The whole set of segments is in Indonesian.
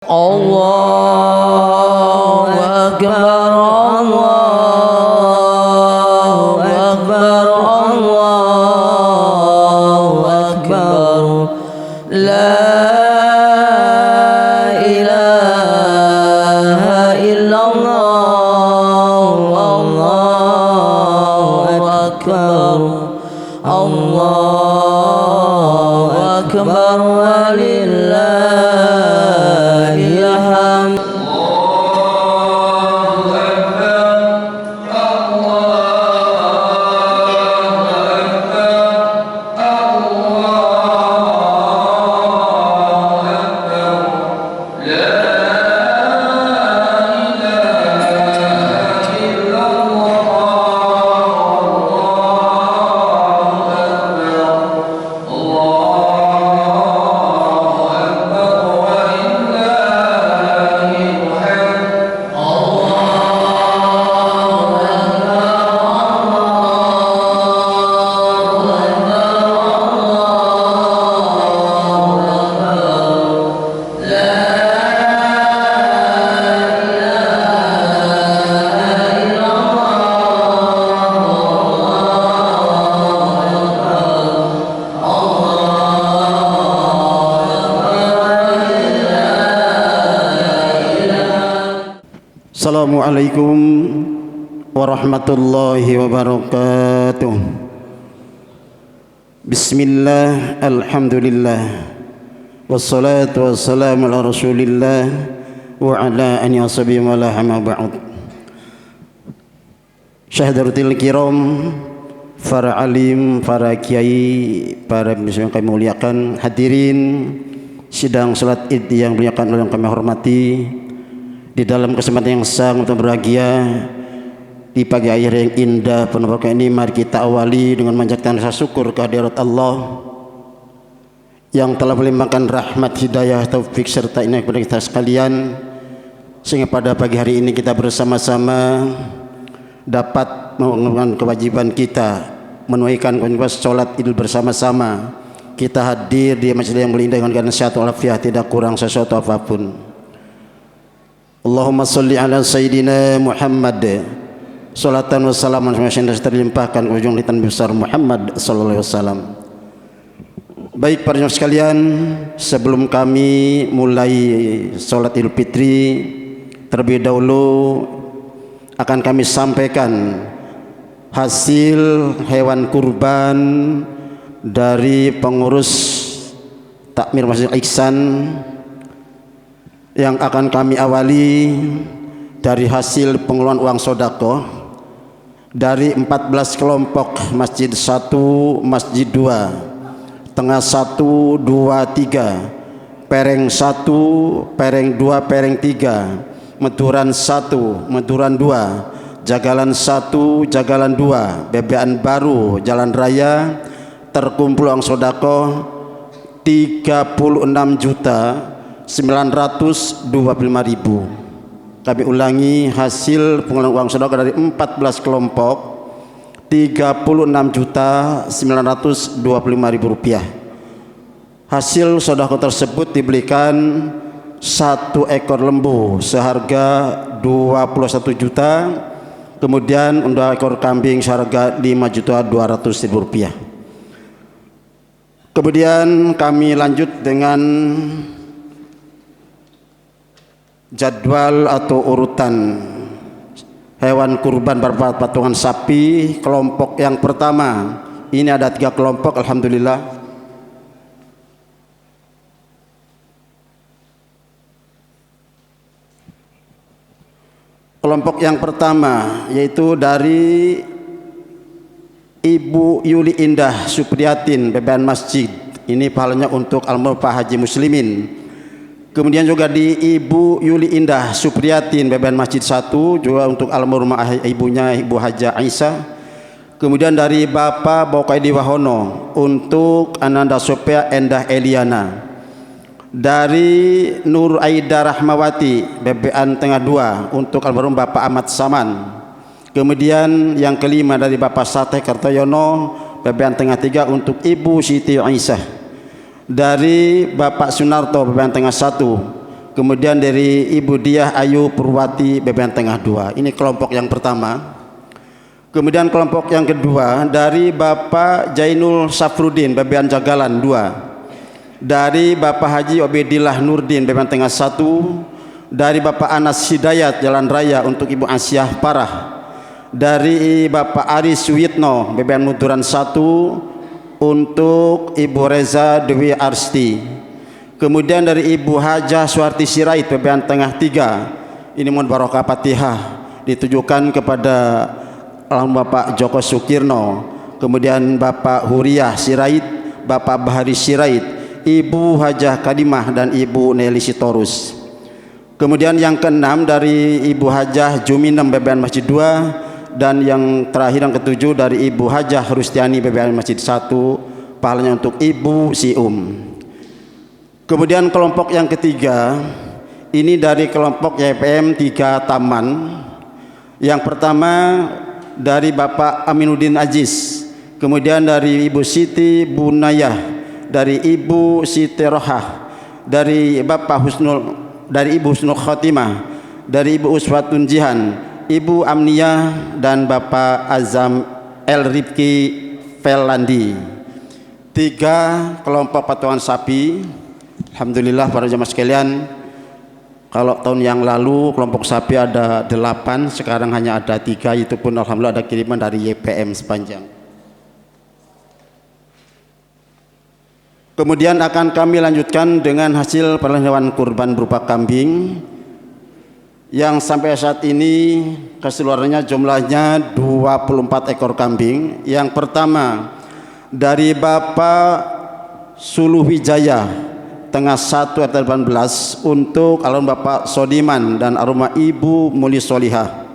Allahu Akbar, Allahu Akbar, Allahu Akbar. La ilaha illallah, Allahu Akbar, Allahu Akbar, walillahil hamd. Assalamualaikum warahmatullahi wabarakatuh. Bismillah, alhamdulillah, wassalatu wassalamu ala rasulillah wa ala alihi washabihi wa la hamma ba'd. Syahadatul kiram, para alim, para kiai, para muslim yang kami muliakan, hadirin sidang salat Id yang muliakan oleh yang kami hormati. Di dalam kesempatan yang sangat berbahagia di pagi akhir yang indah penuh berkah ini, mari kita awali dengan memanjatkan rasa syukur kehadirat Allah yang telah melimpahkan rahmat, hidayah, taufik serta inayah kepada kita sekalian, sehingga pada pagi hari ini kita bersama-sama dapat menunaikan kewajiban kita, menunaikan kewajiban sholat Idul bersama-sama. Kita hadir di masjid yang mulia dengan keadaan sehat walafiat, tidak kurang sesuatu apapun. Allahumma salli ala Sayyidina Muhammad salatan wa salaman yang terlimpahkan ujung litan besar Muhammad sallallahu alaihi wasallam. Baik para jemaah sekalian, sebelum kami mulai salat Idul Fitri, terlebih dahulu akan kami sampaikan hasil hewan kurban dari pengurus takmir Masjid Ihsan yang akan kami awali dari hasil pengeluaran uang sodako dari 14 kelompok masjid 1, masjid 2, tengah 1, 2, 3, pereng 1, pereng 2, pereng 3, meduran 1, meduran 2, jagalan 1, jagalan 2, bebean baru, jalan raya, terkumpul uang sodako 36.925.000. Kami ulangi, hasil pengeluaran uang sedekah dari 14 kelompok 36.925.000 rupiah. Hasil sedekah tersebut dibelikan 1 ekor lembu seharga 21 juta, kemudian untuk ekor kambing seharga 5.200.000 rupiah. Kemudian kami lanjut dengan jadwal atau urutan hewan kurban berpatungan sapi. Kelompok yang pertama, ini ada 3 kelompok, alhamdulillah. Kelompok yang pertama yaitu dari Ibu Yuli Indah Supriyatin, bebean masjid. Ini pahalanya untuk almarhum Pak Haji Muslimin. Kemudian juga di Ibu Yuli Indah Supriyatin, bebean masjid 1, juga untuk almarhumah ibunya Ibu Haja Aisyah. Kemudian dari Bapak Bokaidi Wahono untuk Ananda Sophia Endah Eliana. Dari Nur Aida Rahmawati, bebean tengah 2, untuk almarhum Bapak Ahmad Saman. Kemudian yang kelima dari Bapak Sateh Kartoyono, bebean tengah 3, untuk Ibu Siti Aisyah. Dari Bapak Sunarto, bebean tengah 1. Kemudian dari Ibu Diah Ayu Purwati BPN Tengah 2. Ini kelompok yang pertama. Kemudian kelompok yang kedua dari Bapak Jainul Safrudin BPN Jagalan 2. Dari Bapak Haji Obedillah Nurdin BPN Tengah 1. Dari Bapak Anas Hidayat Jalan Raya untuk Ibu Asyah Parah. Dari Bapak Aris Witno BPN Muturan 1 untuk Ibu Reza Dewi Arsti. Kemudian dari Ibu Hajah Suharti Sirait BPN Tengah 3. Ini mohon barokah Fatihah ditujukan kepada almarhum Bapak Joko Sukirno. Kemudian Bapak Huriah Sirait, Bapak Bahari Sirait, Ibu Hajah Kadimah dan Ibu Nelly Sitorus. Kemudian yang keenam dari Ibu Hajah Juminem BPN Masjid 2. Dan yang terakhir yang ketujuh dari Ibu Hajah Rustiani BPN Masjid 1. Pahalanya untuk Ibu Sium. Kemudian kelompok yang ketiga ini dari kelompok YPM 3 Taman. Yang pertama dari Bapak Aminuddin Aziz, kemudian dari Ibu Siti Bunayah, dari Ibu Siti Rohah, dari Ibu Husnul Khotimah, dari Ibu Uswatun Jihan, Ibu Amniyah dan Bapak Azam El Rifki Velandi. 3 kelompok patungan sapi. Alhamdulillah para jamaah sekalian, kalau tahun yang lalu kelompok sapi ada 8, sekarang hanya ada 3, itu pun alhamdulillah ada kiriman dari YPM sepanjang. Kemudian akan kami lanjutkan dengan hasil peralihan hewan kurban berupa kambing yang sampai saat ini keseluruhannya jumlahnya 24 ekor kambing. Yang pertama dari Bapak Suluwijaya Tengah 1 RT 18 untuk almarhum Bapak Sodiman dan arwah Ibu Muli Solihah.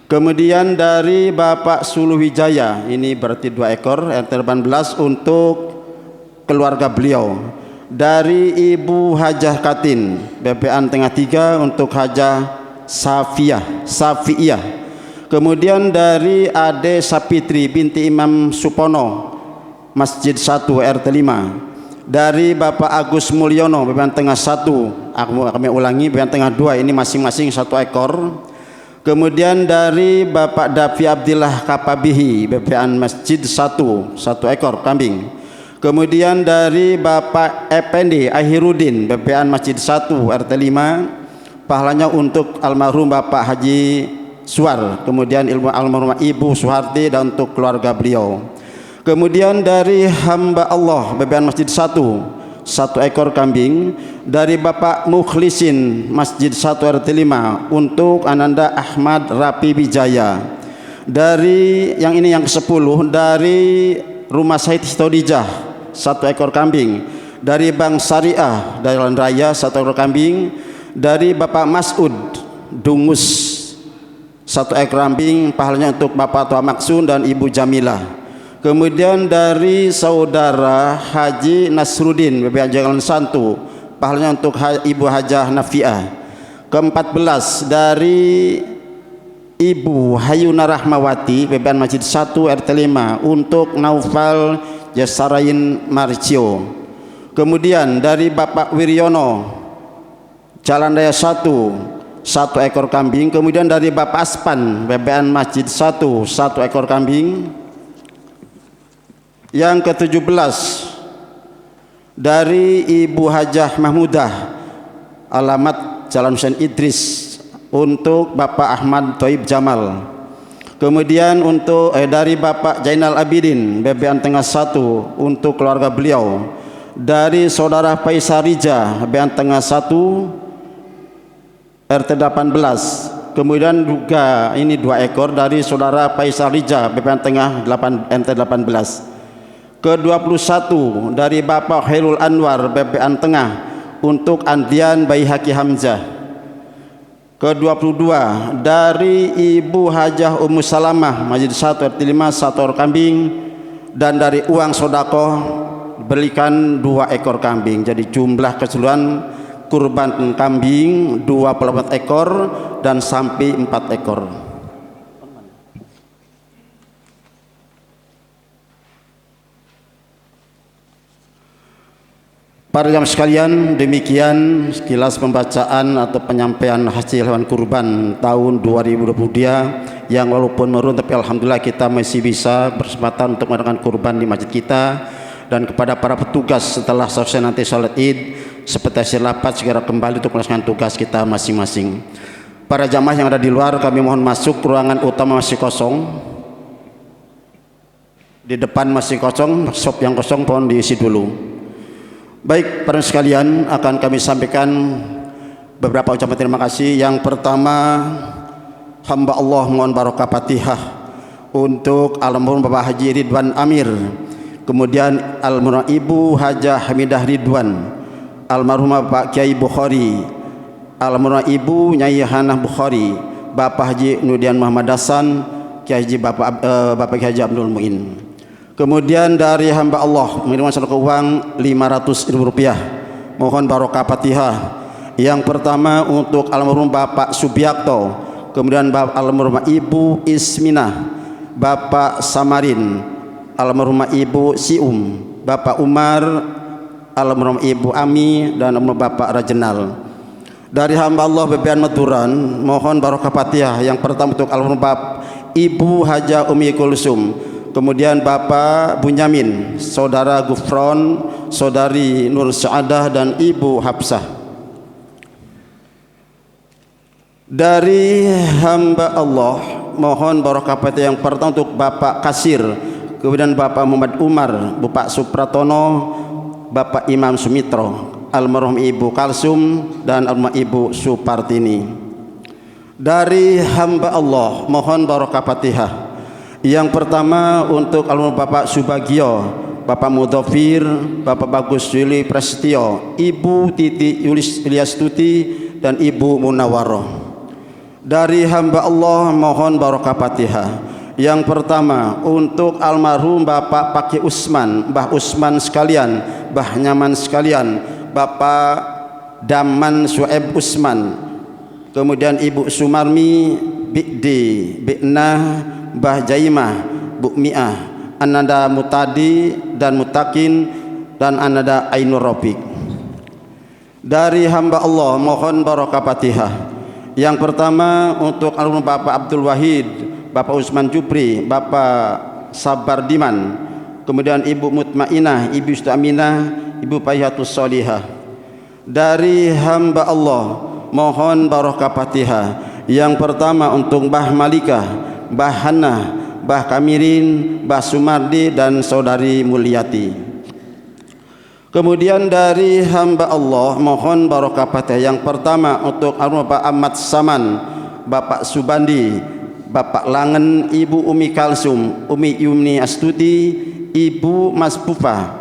Kemudian dari Bapak Suluwijaya, ini berarti 2 ekor RT 18 untuk keluarga beliau. Dari Ibu Hajah Katin BPN Tengah 3 untuk Hajah Safiiyah. Kemudian dari Ade Sapitri binti Imam Supono Masjid 1 RT 5. Dari Bapak Agus Mulyono BPN Tengah 1, kami ulangi BPN Tengah 2, ini masing-masing 1 ekor. Kemudian dari Bapak Davi Abdillah Kapabihi BPN Masjid 1 ekor kambing. Kemudian dari Bapak Ependi Ahirudin BPN Masjid 1 RT 5, pahalanya untuk almarhum Bapak Haji Suar, kemudian almarhum Ibu Suharti dan untuk keluarga beliau. Kemudian dari hamba Allah BPN Masjid 1 ekor kambing. Dari Bapak Mukhlisin Masjid 1 RT 5 untuk Ananda Ahmad Rapi Wijaya. Dari yang ini yang ke-10 dari Rumah Said Histodijah 1 ekor kambing. Dari Bank Syariah Jalan Raya 1 ekor kambing. Dari Bapak Mas'ud Dungus 1 ekor kambing, pahalanya untuk Bapak Tua Maksun dan Ibu Jamilah. Kemudian dari saudara Haji Nasruddin BPN Jalan Santu, pahalanya untuk Ibu Hajah Nafiah. Ke-14 dari Ibu Hayuna Rahmawati BPN Masjid 1 RT 5 untuk Naufal Jasarain Marcio. Kemudian dari Bapak Wiryono Jalan Raya 1 ekor kambing. Kemudian dari Bapak Aspan BPN Masjid 1 ekor kambing. Yang ke-17 dari Ibu Hajah Mahmudah alamat Jalan Husain Idris untuk Bapak Ahmad Thoib Jamal. Kemudian untuk dari Bapak Jainal Abidin BPN Tengah 1 untuk keluarga beliau. Dari saudara Faisal Rija BPN Tengah 1 RT 18. Kemudian juga ini 2 ekor dari saudara Faisal Rija BPN Tengah 8 NT 18. Ke-21 dari Bapak Khairul Anwar BPN Tengah untuk Andian Bayi Haki Hamzah. Ke-22 dari Ibu Hajah Ummu Salamah Masjid 1 RT 5 1 ekor kambing. Dan dari uang sodakoh belikan 2 ekor kambing. Jadi jumlah keseluruhan kurban kambing 24 ekor dan sapi 4 ekor. Para jamaah sekalian, demikian sekilas pembacaan atau penyampaian hasil hewan kurban tahun 2022 yang walaupun menurun tapi alhamdulillah kita masih bisa berkesempatan untuk mengadakan kurban di masjid kita. Dan kepada para petugas setelah selesai nanti salat Id seperti hasil rapat segera kembali untuk melaksanakan tugas kita masing-masing. Para jamaah yang ada di luar kami mohon masuk, ruangan utama masih kosong. Di depan masih kosong, shop yang kosong mohon diisi dulu. Baik, para sekalian, akan kami sampaikan beberapa ucapan terima kasih. Yang pertama, hamba Allah mohon barokah Fatihah untuk almarhum Bapak Haji Ridwan Amir, kemudian almarhum Ibu Hajah Hamidah Ridwan, almarhum Bapak Kiai Bukhari, almarhum Ibu Nyai Hanah Bukhari, Bapak Haji Nudian Muhammad Hasan, Kiai Haji Bapak Kiai Haji Abdul Muin. Kemudian dari hamba Allah menerima sedekah uang Rp500.000. Mohon barokah Fatihah. Yang pertama untuk almarhum Bapak Subiakto, kemudian almarhum Ibu Isminah, Bapak Samarin, almarhum Ibu Sium, Bapak Umar, almarhum Ibu Ami, dan almarhum Bapak Rajenal. Dari hamba Allah Bebean Maduran, mohon barokah Fatihah. Yang pertama untuk almarhum Bapak Ibu Haja Umi Kulsum, kemudian Bapak Bunyamin, Saudara Gufron, Saudari Nur Saadah, dan Ibu Hafsah. Dari hamba Allah mohon barokah Fatihah. Yang pertama untuk Bapak Kasir, kemudian Bapak Muhammad Umar, Bapak Supratono, Bapak Imam Sumitro, almarhum Ibu Kalsum, dan almarhum Ibu Supartini. Dari hamba Allah mohon barokah Fatihah. Yang pertama untuk almarhum Bapak Subagio, Bapak Mudofir, Bapak Bagus Yuli Prasetyo, Ibu Titi Yulis Ilyastuti, dan Ibu Munawaroh. Dari hamba Allah mohon barokah Fatihah. Yang pertama untuk almarhum Bapak Paki Usman, Mbah Usman sekalian, Mbah Nyaman sekalian, Bapak Daman Sueb Usman, kemudian Ibu Sumarmi, Bikdi, Biknah, Mbah Jaimah, Bu Mi'ah, Ananda Mutadi dan Mutakin, dan Ananda Ainur Rafiq. Dari hamba Allah mohon barokah Fatihah. Yang pertama untuk almarhum Bapak Abdul Wahid, Bapak Usman Jupri, Bapak Sabar Diman, kemudian Ibu Mutmainah, Ibu Ustaminah, Ibu Payhatus Solihah. Dari hamba Allah mohon barokah Fatihah. Yang pertama untuk Mbah Malikah, Mbah Hannah, Mbah Kamirin, Mbah Sumardi, dan Saudari Mulyati. Kemudian dari hamba Allah mohon barokah Fatihah. Yang pertama untuk almarhum Bapak Ahmad Saman, Bapak Subandi, Bapak Langen, Ibu Umi Kalsum, Umi Yumni Astuti, Ibu Mas Pupa,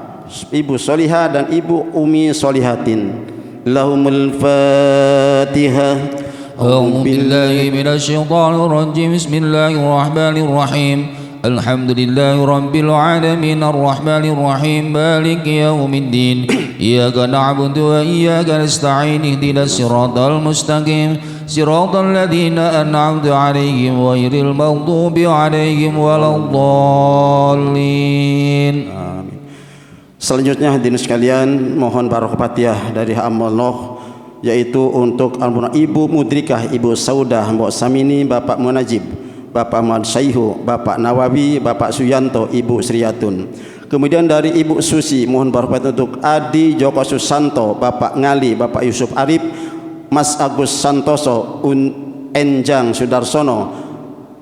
Ibu Solihah, dan Ibu Umi Solihatin. Lahumul Fatihah. أعوذ بالله من الشيطان الرجيم بسم الله الرحمن الرحيم الحمد لله رب العالمين الرحمن الرحيم مالك يوم الدين إياك نعبد وإياك نستعين اهدنا الصراط المستقيم صراط الذين أنعمت عليهم غير المغضوب عليهم ولا الضالين. Selanjutnya hadirin sekalian, mohon barokah Fatihah dari hamba Allah, yaitu untuk almarhum Ibu Mudrikah, Ibu Saudah, Mbok Samini, Bapak Munajib, Bapak Muhammad Syaihu, Bapak Nawawi, Bapak Suyanto, Ibu Sriyatun. Kemudian dari Ibu Susi mohon barokah untuk Adi Joko Susanto, Bapak Ngali, Bapak Yusuf Arif, Mas Agus Santoso, Enjang Sudarsono,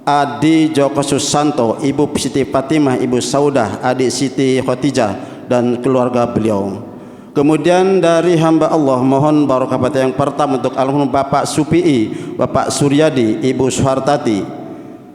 Adi Joko Susanto, Ibu Siti Fatimah, Ibu Saudah, Adik Siti Khotijah, dan keluarga beliau. Kemudian dari hamba Allah mohon barokah Fatihah. Yang pertama untuk almarhum Bapak Supi'i, Bapak Suryadi, Ibu Suhartati.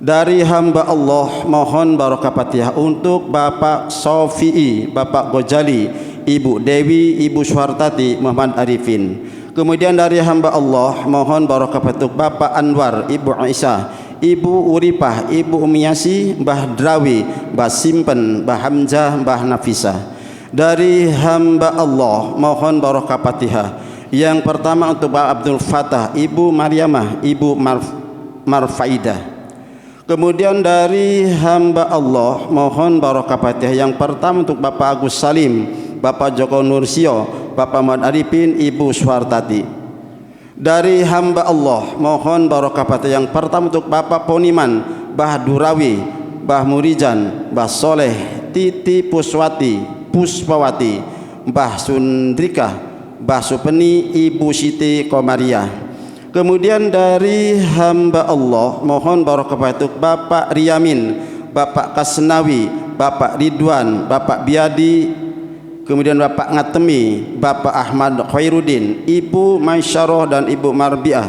Dari hamba Allah mohon barokah Fatihah untuk Bapak Sofi'i, Bapak Gojali, Ibu Dewi, Ibu Suhartati, Muhammad Arifin. Kemudian dari hamba Allah mohon barokah Fatihah untuk Bapak Anwar, Ibu Aisyah, Ibu Uripah, Ibu Umiyasi, Mbah Drawi, Mbah Simpen, Mbah Hamzah, Mbah Nafisah. Dari hamba Allah mohon barokah Fatihah. Yang pertama untuk Bapak Abdul Fatah, Ibu Maryamah, Ibu Marfaidah. Kemudian dari hamba Allah mohon barokah Fatihah. Yang pertama untuk Bapak Agus Salim, Bapak Joko Nursio, Bapak Muhammad Arifin, Ibu Suhartati. Dari hamba Allah mohon barokah yang pertama untuk Bapak Poniman, Bah Durawi, Bah Murijan, Bah Soleh, Titi Puspawati, Bah Sundrika, Bah Supeni, Ibu Siti Komariah. Kemudian dari hamba Allah mohon barokah untuk Bapak Riyamin, Bapak Kasnawi, Bapak Ridwan, Bapak Biadi, kemudian Bapak Ngatemi, Bapak Ahmad Khairuddin, Ibu Maisyarah dan Ibu Marbiah,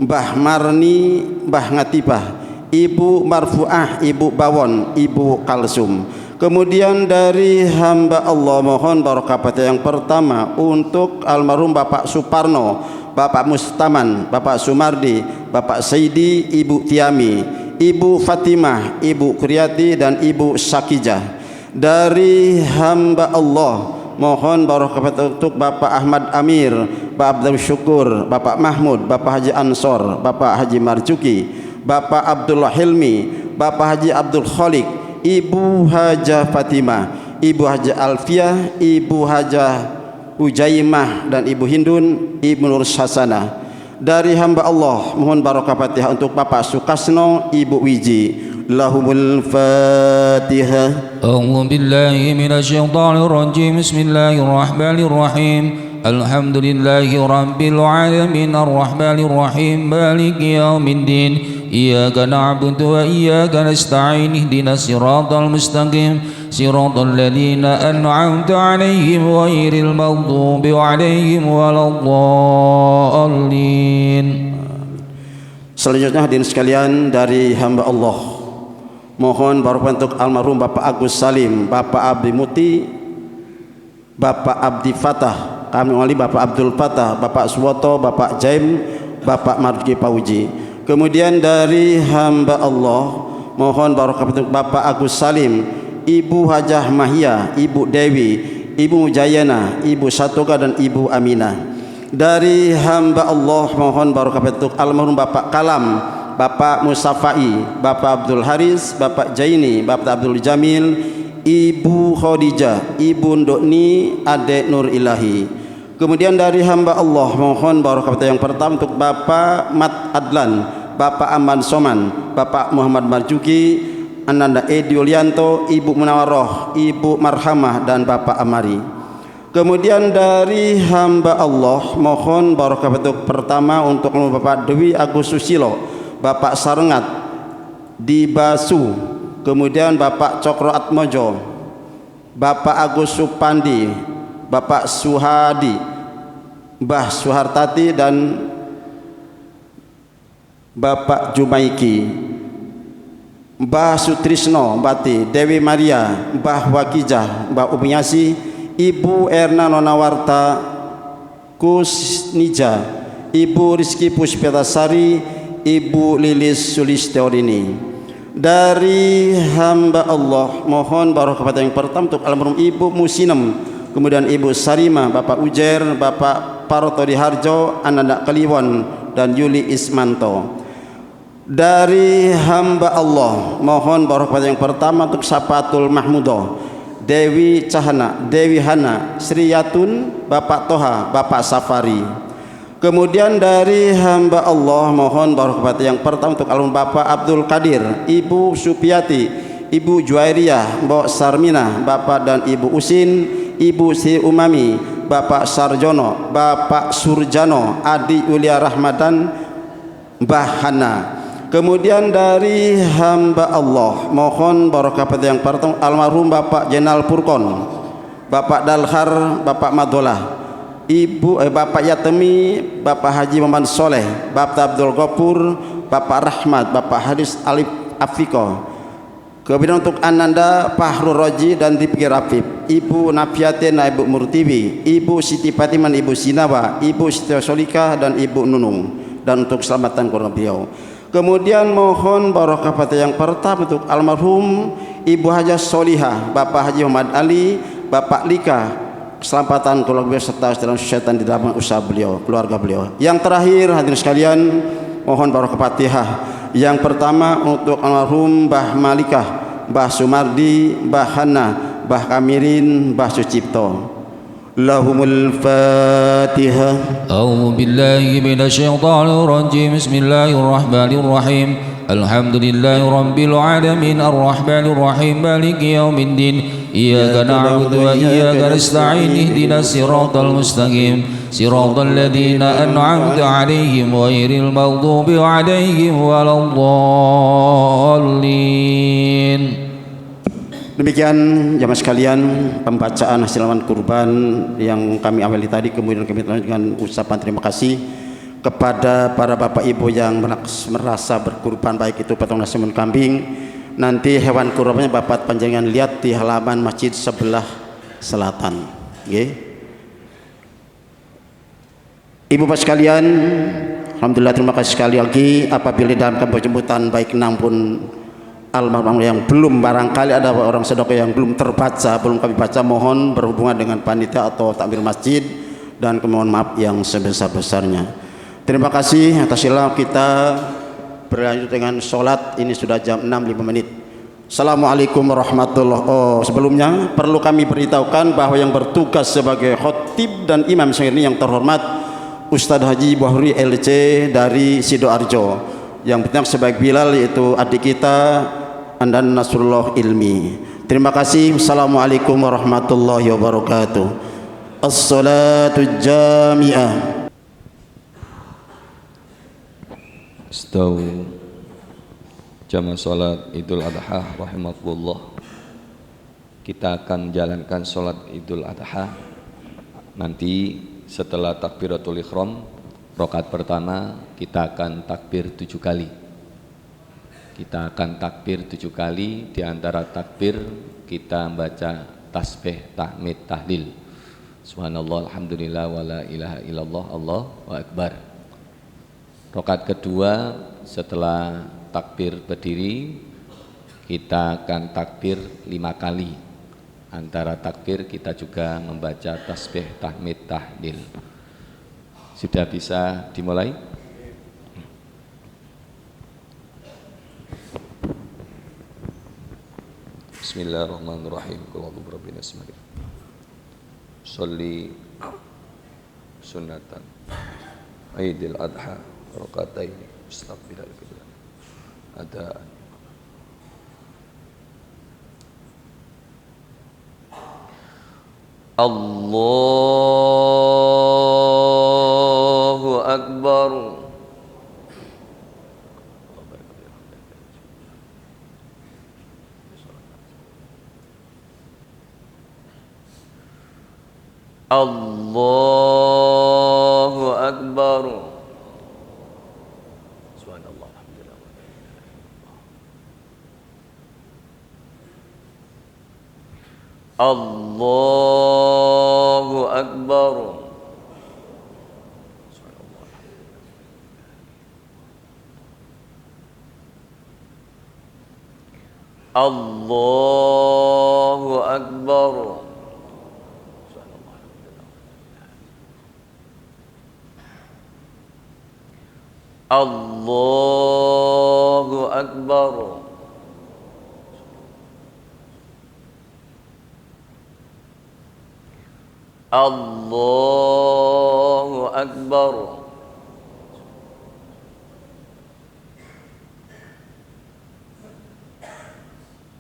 Mbah Marni, Mbah Ngatifah, Ibu Marfuah, Ibu Bawon, Ibu Kalsum. Kemudian dari hamba Allah mohon barokah yang pertama untuk almarhum Bapak Suparno, Bapak Mustaman, Bapak Sumardi, Bapak Saidi, Ibu Tiami, Ibu Fatimah, Ibu Kuryati dan Ibu Sakijah. Dari hamba Allah mohon barokah untuk Bapak Ahmad Amir, Bapak Abdul Syukur, Bapak Mahmud, Bapak Haji Ansor, Bapak Haji Marjuki, Bapak Abdullah Hilmi, Bapak Haji Abdul Khalik, Ibu Hajah Fatimah, Ibu Hajah Alfiah, Ibu Hajah Ujaimah dan Ibu Hindun, Ibu Nur Hasanah. Dari hamba Allah mohon barokah Fatihah untuk Bapak Sukasno, Ibu Wiji. Lahumul Fatihah. A'udzu billahi minasyaitonir rajim. Bismillahirrahmanirrahim. Alhamdulillahi rabbil alamin arrahmanir rahim maliki yaumiddin. Iyyaka na'budu wa iyyaka nasta'in ihdinas siratal mustaqim siratal ladzina an'amta 'alaihim ghairil maghdubi 'alaihim waladdallin. Selanjutnya hadirin sekalian, dari hamba Allah mohon barokah untuk almarhum Bapak Agus Salim, Bapak Abdi Muti, Bapak Abdi Fatah, kami wali Bapak Abdul Fatah, Bapak Suwoto, Bapak Jaim, Bapak Marjuki Pauji. Kemudian dari hamba Allah mohon barokah untuk Bapak Agus Salim, Ibu Hajah Mahia, Ibu Dewi, Ibu Jayana, Ibu Satoga dan Ibu Aminah. Dari hamba Allah mohon barokah untuk almarhum Bapak Kalam, Bapak Musafai, Bapak Abdul Haris, Bapak Jaini, Bapak Abdul Jamil, Ibu Khadijah, Ibu Ndokni, Adek Nur Ilahi. Kemudian dari hamba Allah mohon barokah yang pertama untuk Bapak Mat Adlan, Bapak Aman Soman, Bapak Muhammad Marjuki, Ananda Edi Yulianto, Ibu Munawaroh, Ibu Marhamah dan Bapak Amari. Kemudian dari hamba Allah mohon barokah untuk pertama untuk Bapak Dewi Agus Susilo, Bapak Sarengat di Basu, kemudian Bapak Cokro Atmojo, Bapak Agus Supandi, Bapak Suhadi, Mbah Suhartati dan Bapak Jumaiki, Mbah Sutrisno Bati, Dewi Maria, Mbah Wakijah, Mbah Umiasi, Ibu Erna Nonawarta Kusnija, Ibu Rizki Puspitasari, Ibu Lilis Sulistiawardini. Dari hamba Allah mohon barokah yang pertama untuk almarhum Ibu Musinem, kemudian Ibu Sarima, Bapak Ujer, Bapak Paroto Diharjo, Ananda Kliwon dan Yuli Ismanto. Dari hamba Allah mohon barokah yang pertama untuk Sapatul Mahmudo, Dewi Cahana, Dewi Hana, Sri Yatun, Bapak Toha, Bapak Safari. Kemudian dari hamba Allah mohon barokah yang pertama untuk almarhum Bapak Abdul Qadir, Ibu Supiati, Ibu Juwairiyah, Mbok Sarminah, Bapak dan Ibu Usin, Ibu Sri Umami, Bapak Sarjono, Bapak Surjano, Adi Yulia Rahmatan, Mbah Hana. Kemudian dari hamba Allah mohon barokah yang pertama almarhum Bapak Jenal Purkon, Bapak Dalhar, Bapak Madolah, Bapak Yatemi, Bapak Haji Muhammad Soleh, Bapak Abdul Ghafur, Bapak Rahmat, Bapak Haris Alif Afiko. Kemudian untuk Ananda Fahrul Roji dan Dipki Rafif, Ibu Nafiatina, Ibu Murtiwi, Ibu Siti Fatiman, Ibu Sinawa, Ibu Siti Solika dan Ibu Nunung, dan untuk keselamatan keluarga beliau. Kemudian mohon barokah yang pertama untuk almarhum Ibu Hajah Solihah, Bapak Haji Muhammad Ali, Bapak Lika, keselamatan keluarga beliau serta dalam syaitan di dalam usaha beliau, keluarga beliau. Yang terakhir hadirin sekalian mohon barokah Fatihah. Yang pertama untuk almarhum Mbah Malikah, Mbah Sumardi, Mbah Hana, Mbah Kamirin, Mbah Sucipto. lahumul Fatihah. أعوذ بالله من الشيطان الرجيم بسم الله الرحمن الرحيم الحمد لله رب العالمين الرحمن الرحيم مالك يوم الدين إياك نعبد وإياك نستعين اهدنا الصراط المستقيم صراط الذين أنعمت عليهم غير المغضوب عليهم ولا الضالين. Demikian jamaah sekalian pembacaan hasil amal kurban yang kami awali tadi, kemudian kami lanjutkan dengan ucapan terima kasih kepada para bapak ibu yang merasa berkurban, baik itu potong nasi maupun kambing. Nanti hewan kurbannya bapak panjangan lihat di halaman masjid sebelah selatan. Ibu bapak sekalian, alhamdulillah terima kasih sekali lagi apabila dalam penjemputan baik enam pun almarhum yang belum, barangkali ada orang sedekah yang belum terbaca, belum kami baca, mohon berhubungan dengan panitia atau takmir masjid dan mohon maaf yang sebesar-besarnya. Terima kasih atas silap kita berlanjut dengan sholat. Ini sudah jam 6.05. Assalamualaikum warahmatullahi wabarakatuh. Sebelumnya perlu kami beritahukan bahwa yang bertugas sebagai khotib dan imam ini yang terhormat Ustadz Haji Bahuri LC dari Sidoarjo, yang bertindak sebagai Bilal yaitu adik kita Andan Nasrullah Ilmi. Terima kasih. Assalamualaikum warahmatullahi wabarakatuh. As-salatu jami'ah. Istawu jamaah salat Idul Adha rahimakumullah. Kita akan jalankan salat Idul Adha nanti setelah takbiratul ihram. Rakaat pertama kita akan takbir 7 kali. Kita akan takbir 7 kali. Di antara takbir kita membaca tasbih, tahmid, tahlil. Subhanallah, alhamdulillah, wala ilaha illallah, Allahu akbar. Rakaat kedua setelah takbir berdiri kita akan takbir 5 kali. Antara takbir kita juga membaca tasbih, tahmid, tahlil. Sudah bisa dimulai? Bismillahirrahmanirrahim. Qul a'udzu birabbil nas. Sholli sunnatan Aidil Adha rakaatain istaqbilal qiblah adaan. Allahu Akbar. Allahu Akbar. Subhanallah, alhamdulillah. Allahu Akbar. Allahu Akbar. Allahu Akbar. Allahu Akbar.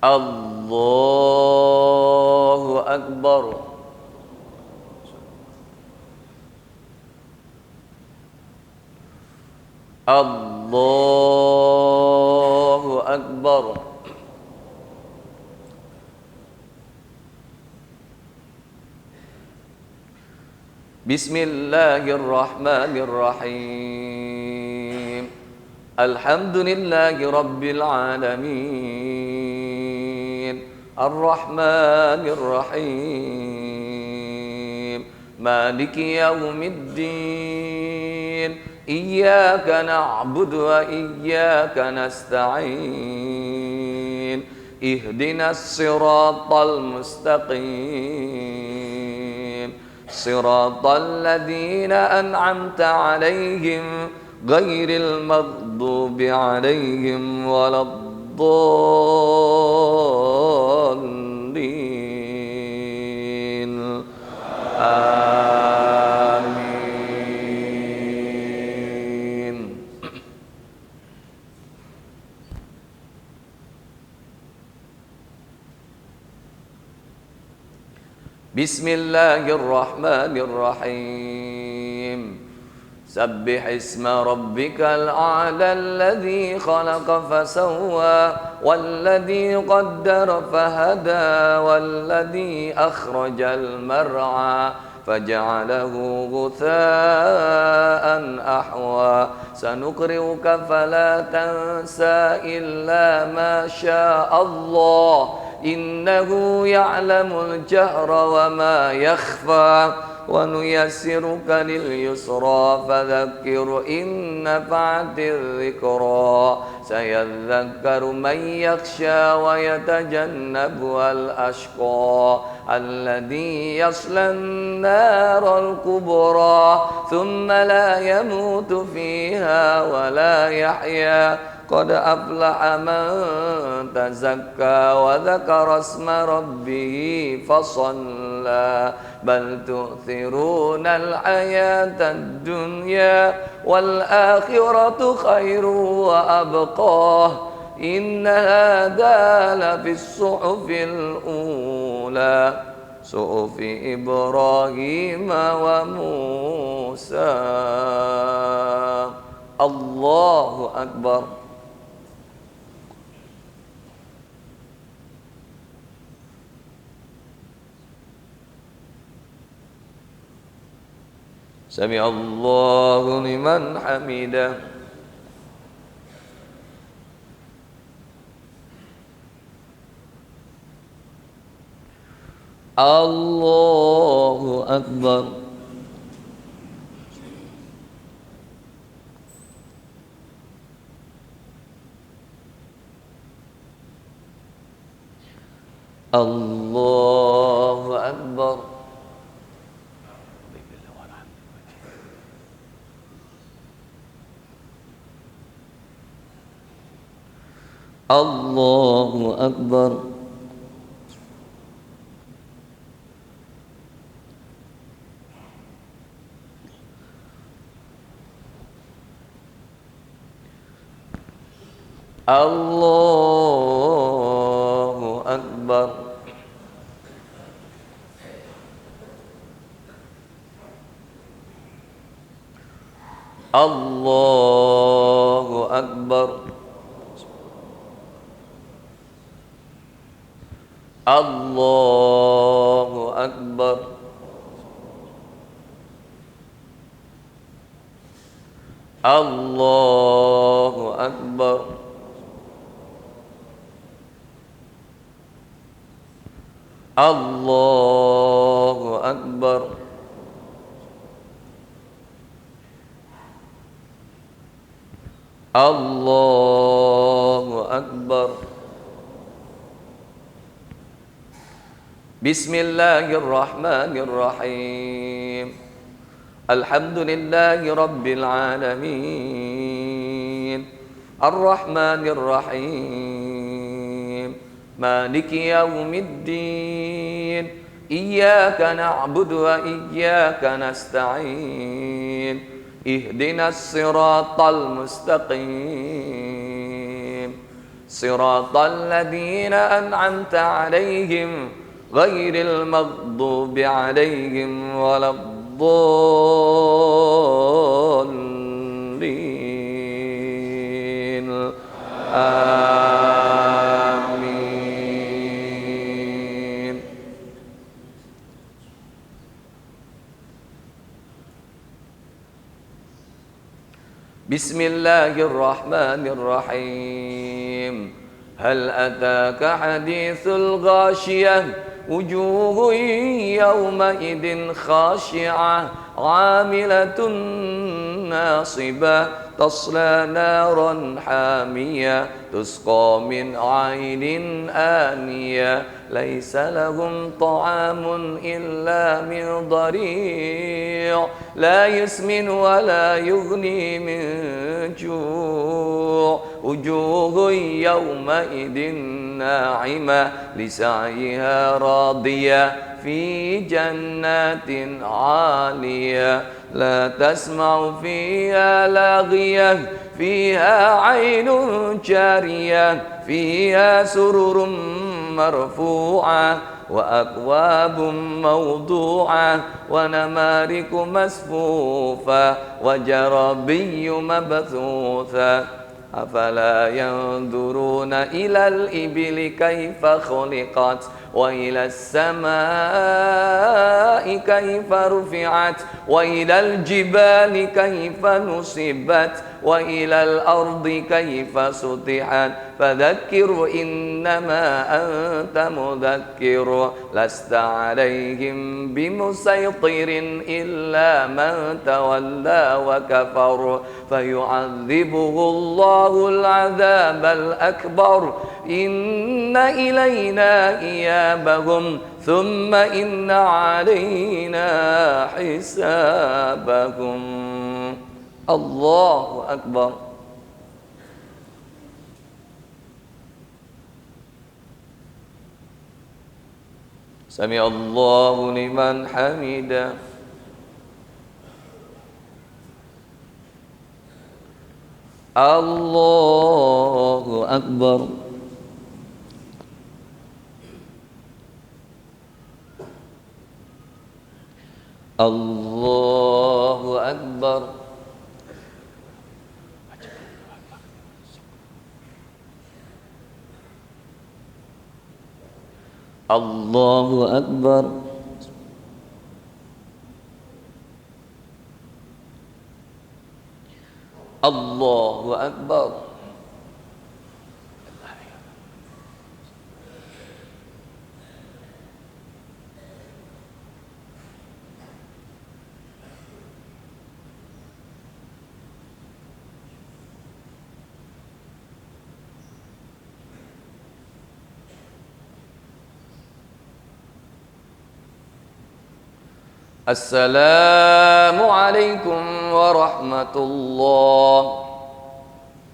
Allahu Akbar. Allahu Akbar. Bismillahirrahmanirrahim. Alhamdulillahi rabbil alamin. Ar-Rahmanir Rahim. Maliki yaumiddin. Iyyaka na'budu wa iyyaka nasta'in. Ihdinas siratal mustaqim. Siratal ladzina an'amta 'alaihim ghairil maghdubi 'alaihim waladdallin. آمين. بسم الله الرحمن الرحيم. سبح اسم ربك الأعلى الذي خلق فسوى والذي قدر فهدى والذي أخرج المرعى فجعله غثاء أحوى سنقرئك فلا تنسى إلا ما شاء الله إنه يعلم الجهر وما يخفى ونيسرك لليسرى فذكر إن نفعت الذكرى سيذكر من يخشى ويتجنبها الأشقى الذي يصلى النار الكبرى ثم لا يموت فيها ولا يحيا قد أفلح من تزكى وذكر اسم ربه فصلى بل تؤثرون الحياة الدنيا والآخرة خير وأبقى إن هذا لفي الصحف الأولى صحف إبراهيم وموسى. الله أكبر. سمع الله لمن حمده. الله أكبر. الله أكبر. الله أكبر. الله أكبر. الله أكبر. الله أكبر. الله أكبر. الله أكبر. الله أكبر. بسم الله الرحمن الرحيم. الحمد لله رب العالمين الرحمن الرحيم مالك يوم الدين إياك نعبد وإياك نستعين اهدنا الصراط المستقيم صراط الذين أنعمت عليهم غير المغضوب عليهم ولا الضالين آمين. بسم الله الرحمن الرحيم. هل أتاك حديث الغاشية وجوه يومئذ خاشعة عاملة ناصبة تصلى نارا حامية تسقى من عين آنية ليس لهم طعام إلا من ضريع لا يسمن ولا يغني من جوع وجوه يومئذ ناعمة لسعيها راضية في جنات عالية لا تسمع فيها لاغية فيها عين جارية فيها سرر مرفوعة وأكواب موضوعة ونمارق مصفوفة وزرابي مبثوثة أفلا ينظرون إلى الإبل كيف خلقت وإلى السماء كيف رفعت وإلى الجبال كيف نصبت وإلى الأرض كيف سطحت فذكر إنما أنت مذكر لست عليهم بمسيطر إلا من تولى وكفر فيعذبه الله العذاب الأكبر إن إلينا إيابهم ثم إن علينا حسابهم. الله أكبر. سمع الله لمن حمده. الله أكبر. الله أكبر. الله أكبر. الله أكبر. السلام عليكم ورحمة الله.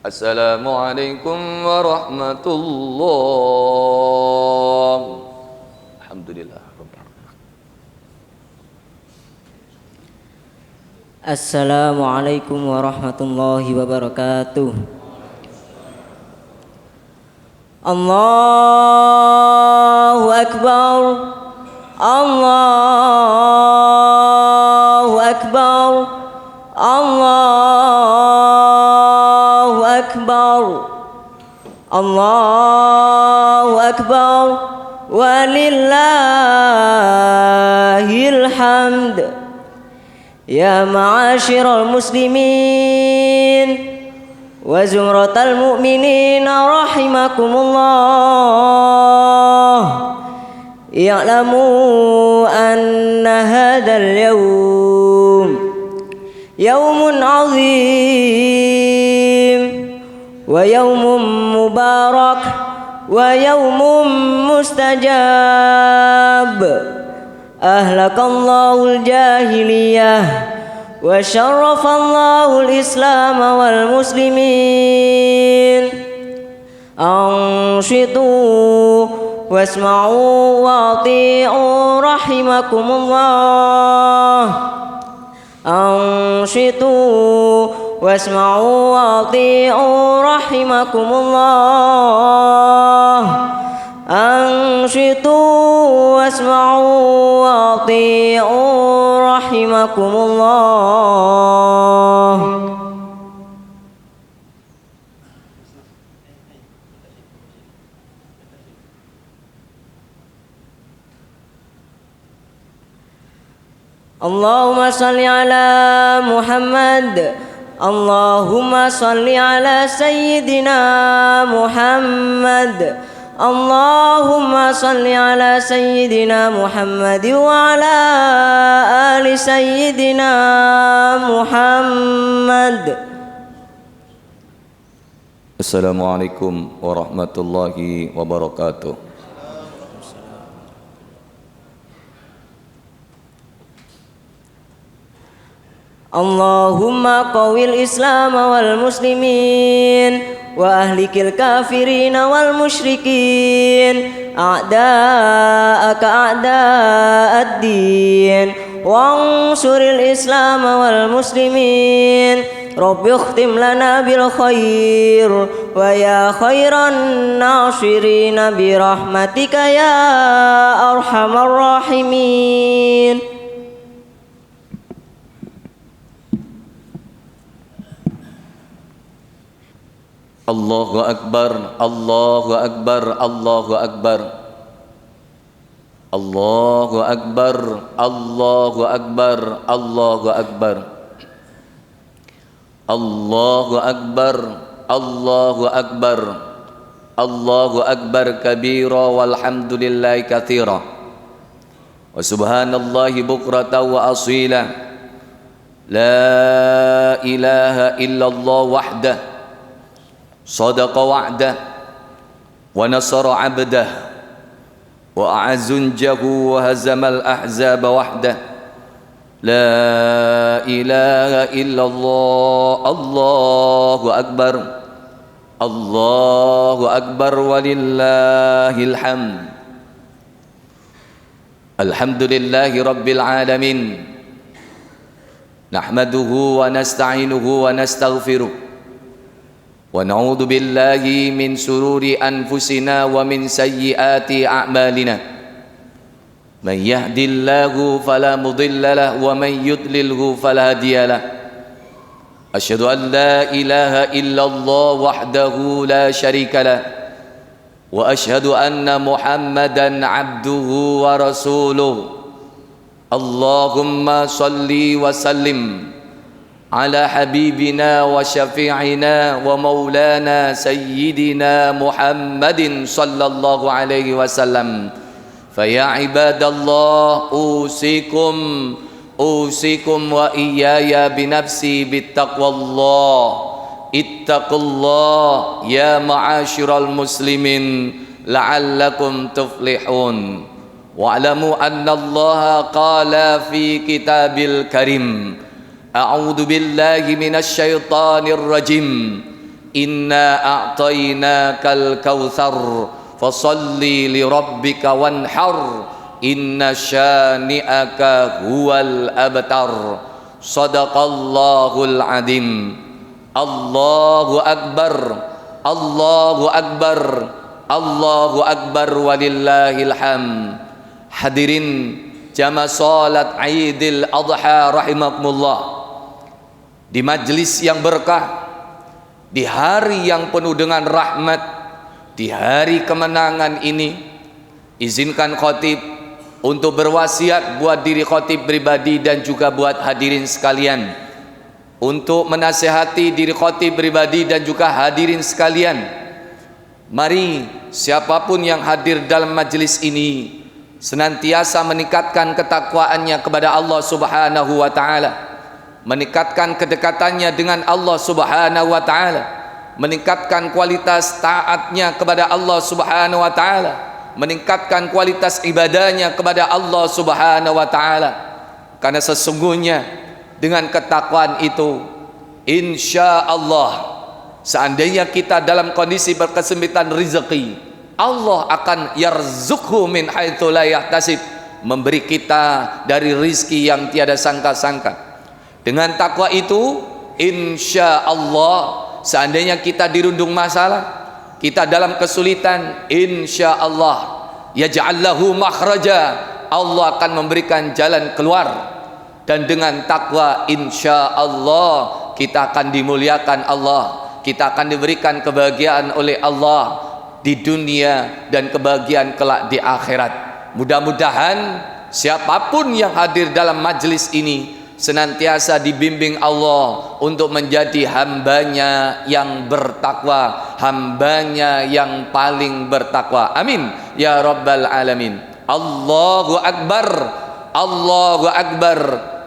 السلام عليكم ورحمة الله. الحمد لله رب العالمين. السلام عليكم ورحمة الله وبركاته. الله أكبر. الله أكبر. الله أكبر. الله أكبر ولله الحمد. يا معاشر المسلمين وزمرة المؤمنين رحمكم الله، اعلموا أن هذا اليوم يوم عظيم ويوم مبارك ويوم مستجاب. أهلك الله الجاهلية وشرف الله الإسلام والمسلمين. أنشطوا واسمعوا واطيعوا رحمكم الله. أنشطوا واسمعوا واطيعوا رحمكم الله. أنشطوا واسمعوا واطيعوا رحمكم الله. اللهم صل على محمد. اللهم صل على سيدنا محمد. اللهم صل على سيدنا محمد وعلى آل سيدنا محمد. Assalamualaikum warahmatullahi wabarakatuh. اللهم قوي الإسلام والمسلمين وأهلك الكافرين والمشركين. أعداءك أعداء الدين وانصر الإسلام والمسلمين رب اختم لنا بالخير ويا خير الناصرين برحمتك يا أرحم الراحمين. Allahu Akbar, Allahu Akbar, Allahu Akbar. Allahu Akbar, Allahu Akbar, Allahu Akbar. Allahu Akbar, Allahu Akbar. Allahu Akbar kabira walhamdulillahi katsira. Wa subhanallahi bukratan wa asila. La ilaha illallah wahdah. صدق وعده ونصر عبده وأعز جنده وهزم الأحزاب وحده لا إله إلا الله الله أكبر الله أكبر ولله الحمد. الحمد لله رب العالمين نحمده ونستعينه ونستغفره ونعوذ بالله من شرور أنفسنا ومن سيئات أعمالنا من يهد الله فلا مضل له ومن يضلله فلا هادي له أشهد أن لا إله إلا الله وحده لا شريك له وأشهد أن محمدا عبده ورسوله اللهم صل وسلم على حبيبنا وشفيعنا ومولانا سيدنا محمد صلى الله عليه وسلم. فيا عباد الله أوصيكم وإياي بنفسي بالتقوى الله. اتقوا الله يا معاشر المسلمين لعلكم تفلحون. واعلموا أن الله قال في كتاب الكريم أعوذ بالله من الشيطان الرجيم إنا أعطيناك الكوثر فصل لربك وانحر إن شانئك هو الأبتر. صدق الله العظيم. الله أكبر الله أكبر الله أكبر ولله الحمد. Hadirin jamaah salat Idul Adha rahimakumullah. Di majlis yang berkah, di hari yang penuh dengan rahmat, di hari kemenangan ini, izinkan khatib untuk berwasiat buat diri khatib pribadi dan juga buat hadirin sekalian, untuk menasihati diri khatib pribadi dan juga hadirin sekalian. Mari siapapun yang hadir dalam majlis ini senantiasa meningkatkan ketakwaannya kepada Allah Subhanahu wa taala, meningkatkan kedekatannya dengan Allah Subhanahu wa taala, meningkatkan kualitas taatnya kepada Allah Subhanahu wa taala, meningkatkan kualitas ibadahnya kepada Allah Subhanahu wa taala. Karena sesungguhnya dengan ketakwaan itu, insya Allah, seandainya kita dalam kondisi berkesempitan rezeki, Allah akan yarzukhu min haitsu la yahtasib, memberi kita dari rizki yang tiada sangka-sangka. Dengan takwa itu, insya Allah, seandainya kita dirundung masalah, kita dalam kesulitan, insya Allah yaj'al lahu makhraja, Allah akan memberikan jalan keluar. Dan dengan takwa, insya Allah kita akan dimuliakan Allah, kita akan diberikan kebahagiaan oleh Allah di dunia dan kebahagiaan kelak di akhirat. Mudah-mudahan siapapun yang hadir dalam majlis ini senantiasa dibimbing Allah untuk menjadi hambanya yang bertakwa, hambanya yang paling bertakwa. Amin ya rabbal alamin. Allahu akbar, Allahu akbar,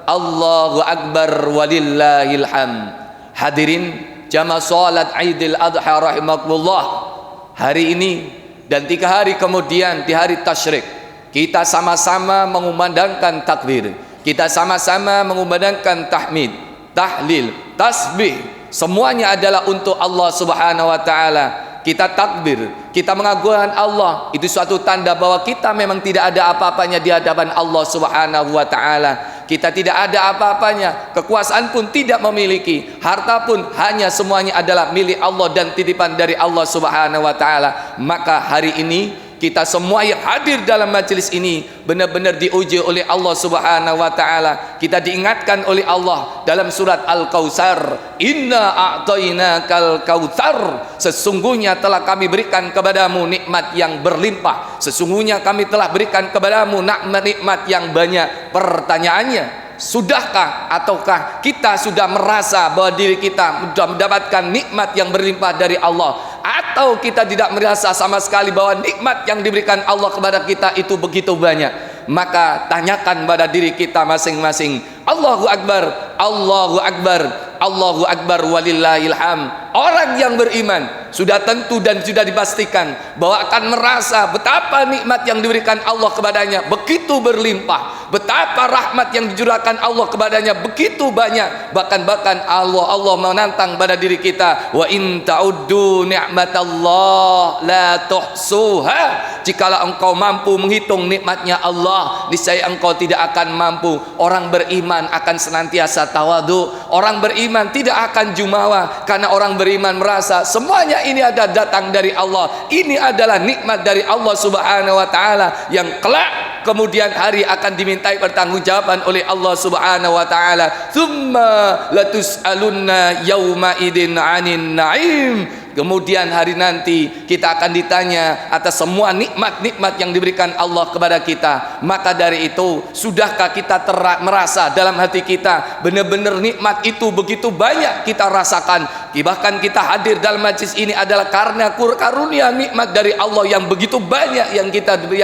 Allahu akbar walillahil hamd. Hadirin jamaah salat Idul Adha rahimakumullah, hari ini dan 3 hari kemudian di hari tasyrik, kita sama-sama mengumandangkan takbir, kita sama-sama mengumandangkan tahmid, tahlil, tasbih, semuanya adalah untuk Allah Subhanahu wa taala. Kita takbir, kita mengagungkan Allah, itu suatu tanda bahwa kita memang tidak ada apa-apanya di hadapan Allah Subhanahu wa taala. Kita tidak ada apa-apanya, kekuasaan pun tidak memiliki, harta pun hanya semuanya adalah milik Allah dan titipan dari Allah Subhanahu wa taala. Maka hari ini kita semua yang hadir dalam majelis ini benar-benar diuji oleh Allah Subhanahu wa taala. Kita diingatkan oleh Allah dalam surat Al-Kautsar, "Inna a'tainakal kautsar." Sesungguhnya telah kami berikan kepadamu nikmat yang berlimpah. Sesungguhnya kami telah berikan kepadamu nikmat yang banyak. Pertanyaannya, sudahkah ataukah kita sudah merasa bahwa diri kita sudah mendapatkan nikmat yang berlimpah dari Allah, atau kita tidak merasa sama sekali bahwa nikmat yang diberikan Allah kepada kita itu begitu banyak? Maka tanyakan pada diri kita masing-masing. Allahu Akbar, Allahu Akbar, Allahu Akbar walillahil hamd. Orang yang beriman sudah tentu dan sudah dipastikan bahwa akan merasa betapa nikmat yang diberikan Allah kepadanya begitu berlimpah, betapa rahmat yang dicurahkan Allah kepadanya begitu banyak. Bahkan Allah menantang pada diri kita, wa in ta'uddu ni'matallah la tuhsuha. Jikalau engkau mampu menghitung nikmatnya Allah, niscaya engkau tidak akan mampu. Orang beriman akan senantiasa tawadu, orang beriman tidak akan jumawa, karena orang beriman merasa semuanya ini ada datang dari Allah. Ini adalah nikmat dari Allah Subhanahu wa taala yang kelak kemudian hari akan dimintai pertanggungjawaban oleh Allah Subhanahu wa taala. Tsumma latus'alunna yauma idin 'anin na'im. Kemudian hari nanti kita akan ditanya atas semua nikmat-nikmat yang diberikan Allah kepada kita. Maka dari itu, sudahkah kita merasa dalam hati kita benar-benar nikmat itu begitu banyak kita rasakan? Bahkan kita hadir dalam majlis ini adalah karena karunia nikmat dari Allah yang begitu banyak yang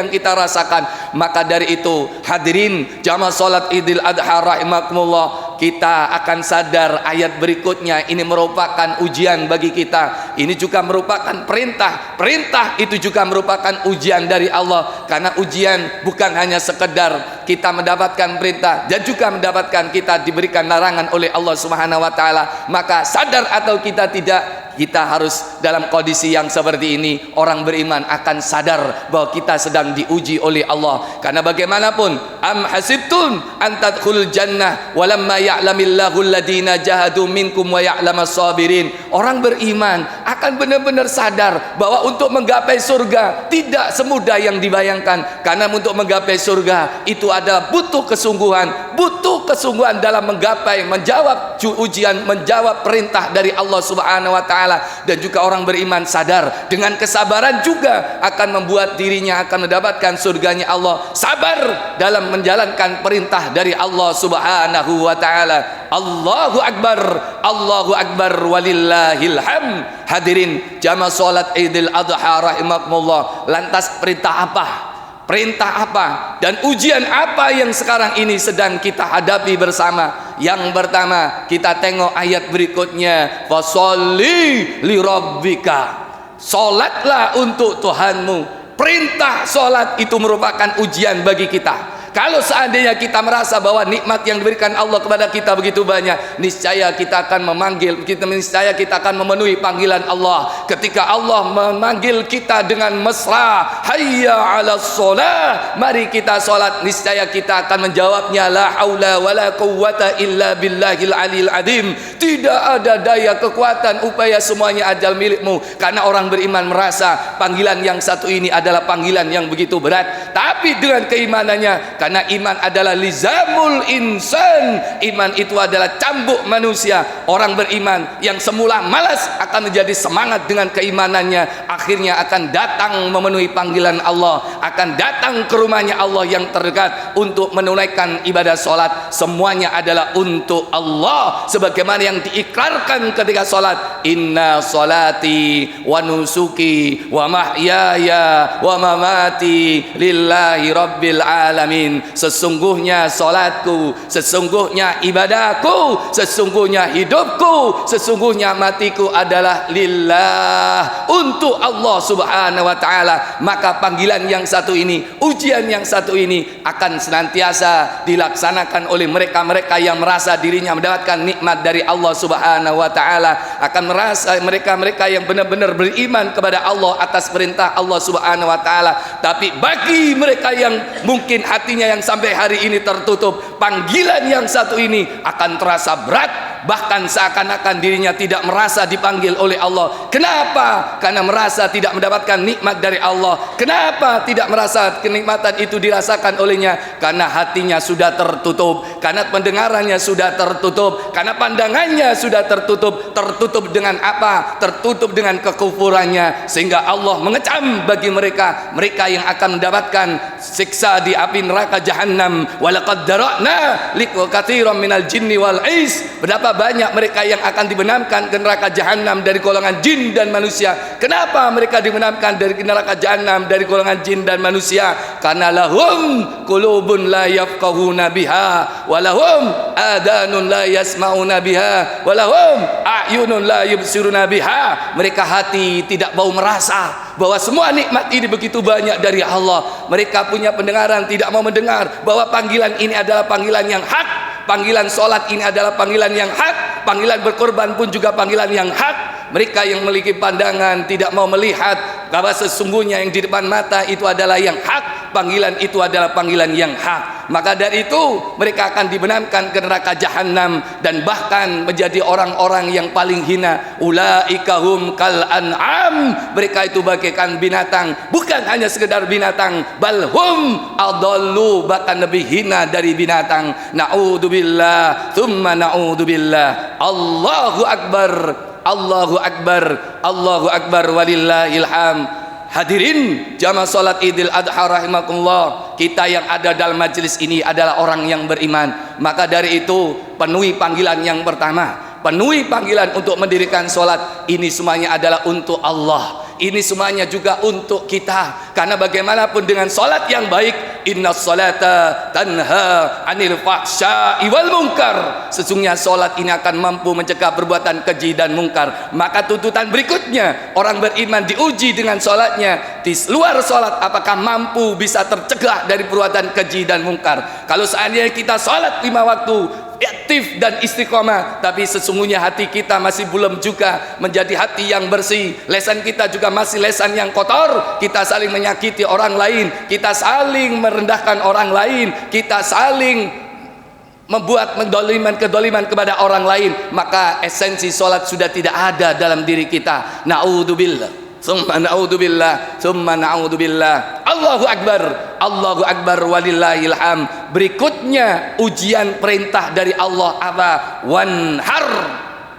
kita rasakan. Maka dari itu, hadirin jamaah salat Idul Adha rahimakumullah, kita akan sadar ayat berikutnya ini merupakan ujian bagi kita. Ini juga merupakan perintah. Perintah itu juga merupakan ujian dari Allah. Karena ujian bukan hanya sekedar kita mendapatkan perintah dan juga mendapatkan kita diberikan larangan oleh Allah Subhanahu wa taala. Maka sadar atau kita tidak, kita harus dalam kondisi yang seperti ini. Orang beriman akan sadar bahwa kita sedang diuji oleh Allah. Karena bagaimanapun, am hasibtun an tadkhulul jannah walamma ya'lamillahu alladina jahadu minkum wa ya'lamas sabirin. Orang beriman akan benar-benar sadar bahwa untuk menggapai surga tidak semudah yang dibayangkan. Karena untuk menggapai surga itu adalah butuh kesungguhan dalam menggapai, menjawab ujian, menjawab perintah dari Allah Subhanahu wa taala. Dan juga orang beriman sadar dengan kesabaran juga akan membuat dirinya akan mendapatkan surganya Allah. Sabar dalam menjalankan perintah dari Allah Subhanahu wa taala. Allahu Akbar, Allahu Akbar walillahil hamd. Hadirin jamaah salat Idul Adha rahimakumullah, lantas perintah apa? Perintah apa dan ujian apa yang sekarang ini sedang kita hadapi bersama? Yang pertama, kita tengok ayat berikutnya, fasholli li rabbika. Salatlah untuk Tuhanmu. Perintah salat itu merupakan ujian bagi kita. Kalau seandainya kita merasa bahwa nikmat yang diberikan Allah kepada kita begitu banyak, niscaya kita akan niscaya kita akan memenuhi panggilan Allah. Ketika Allah memanggil kita dengan mesra, hayya 'alas shalah, mari kita salat, niscaya kita akan menjawabnya, la haula wala quwwata illa billahil aliyil azim. Tidak ada daya kekuatan upaya, semuanya ajal milikmu. Karena orang beriman merasa panggilan yang satu ini adalah panggilan yang begitu berat, tapi dengan keimanannya. Karena iman adalah lizamul insan, iman itu adalah cambuk manusia. Orang beriman yang semula malas akan menjadi semangat dengan keimanannya, akhirnya akan datang memenuhi panggilan Allah, akan datang ke rumahnya Allah yang terdekat untuk menunaikan ibadah solat. Semuanya adalah untuk Allah, sebagaimana yang diikrarkan ketika solat, inna solati wa nusuki wa mahyaya wa mamati lillahi rabbil alamin. alamin. Sesungguhnya salatku, sesungguhnya ibadahku, sesungguhnya hidupku, sesungguhnya matiku adalah lillah, untuk Allah Subhanahu wa taala. Maka panggilan yang satu ini, ujian yang satu ini akan senantiasa dilaksanakan oleh mereka-mereka yang merasa dirinya mendapatkan nikmat dari Allah Subhanahu wa taala, akan merasa mereka-mereka yang benar-benar beriman kepada Allah atas perintah Allah Subhanahu wa taala. Tapi bagi mereka yang mungkin hatinya yang sampai hari ini tertutup, panggilan yang satu ini akan terasa berat, bahkan seakan-akan dirinya tidak merasa dipanggil oleh Allah. Kenapa? Karena merasa tidak mendapatkan nikmat dari Allah. Kenapa tidak merasa kenikmatan itu dirasakan olehnya? Karena hatinya sudah tertutup, karena pendengarannya sudah tertutup, karena pandangannya sudah tertutup. Tertutup dengan apa? Tertutup dengan kekufurannya, sehingga Allah mengecam bagi mereka yang akan mendapatkan siksa di api neraka jahanam. Walaqad dara'na likatsiran minal jinni wal ins. Berapa banyak mereka yang akan dibenamkan ke neraka jahanam dari golongan jin dan manusia. Kenapa mereka dibenamkan dari neraka jahanam dari golongan jin dan manusia? Karena lahum qulubun la yafqahuna biha walahum adanun la yasmauna biha walahum a'yunun la yubsiruna biha. Mereka hati tidak mau merasa bahwa semua nikmat ini begitu banyak dari Allah. Mereka punya pendengaran tidak mau mendengar bahwa panggilan ini adalah panggilan yang hak. Panggilan solat ini adalah panggilan yang hak. Panggilan berkorban pun juga panggilan yang hak. Mereka yang memiliki pandangan tidak mau melihat bahwa sesungguhnya yang di depan mata itu adalah yang hak. Panggilan itu adalah panggilan yang hak. Maka dari itu mereka akan dibenamkan ke neraka jahanam, dan bahkan menjadi orang-orang yang paling hina. Ulaika hum kal an'am. Mereka itu bagaikan binatang. Bukan hanya sekedar binatang, bal hum adallu, bahkan lebih hina dari binatang. Na'udzubillah, thumma na'udzubillah. Allahu akbar, Allahu akbar, Allahu akbar, walillahil hamd. Hadirin jamaah salat Idul Adha rahimakumullah, kita yang ada dalam majelis ini adalah orang yang beriman. Maka dari itu penuhi panggilan yang pertama, penuhi panggilan untuk mendirikan salat. Ini semuanya adalah untuk Allah. Ini semuanya juga untuk kita. Karena bagaimanapun dengan salat yang baik, innas salata tanha 'anil fahsya'i wal munkar. Sesungguhnya salat ini akan mampu mencegah perbuatan keji dan mungkar. Maka tuntutan berikutnya, orang beriman diuji dengan salatnya. Di luar salat apakah mampu bisa tercegah dari perbuatan keji dan mungkar? Kalau seandainya kita salat 5 waktu aktif dan istiqomah, tapi sesungguhnya hati kita masih belum juga menjadi hati yang bersih, lesan kita juga masih lesan yang kotor, kita saling menyakiti orang lain, kita saling merendahkan orang lain, kita saling membuat kedoliman kepada orang lain, maka esensi solat sudah tidak ada dalam diri kita. Na'udzubillah, summa na'udzubillah, summa na'udzubillah. Allahu akbar, Allahu akbar, walillahil hamd. Berikutnya ujian perintah dari Allah apa? Wanhar,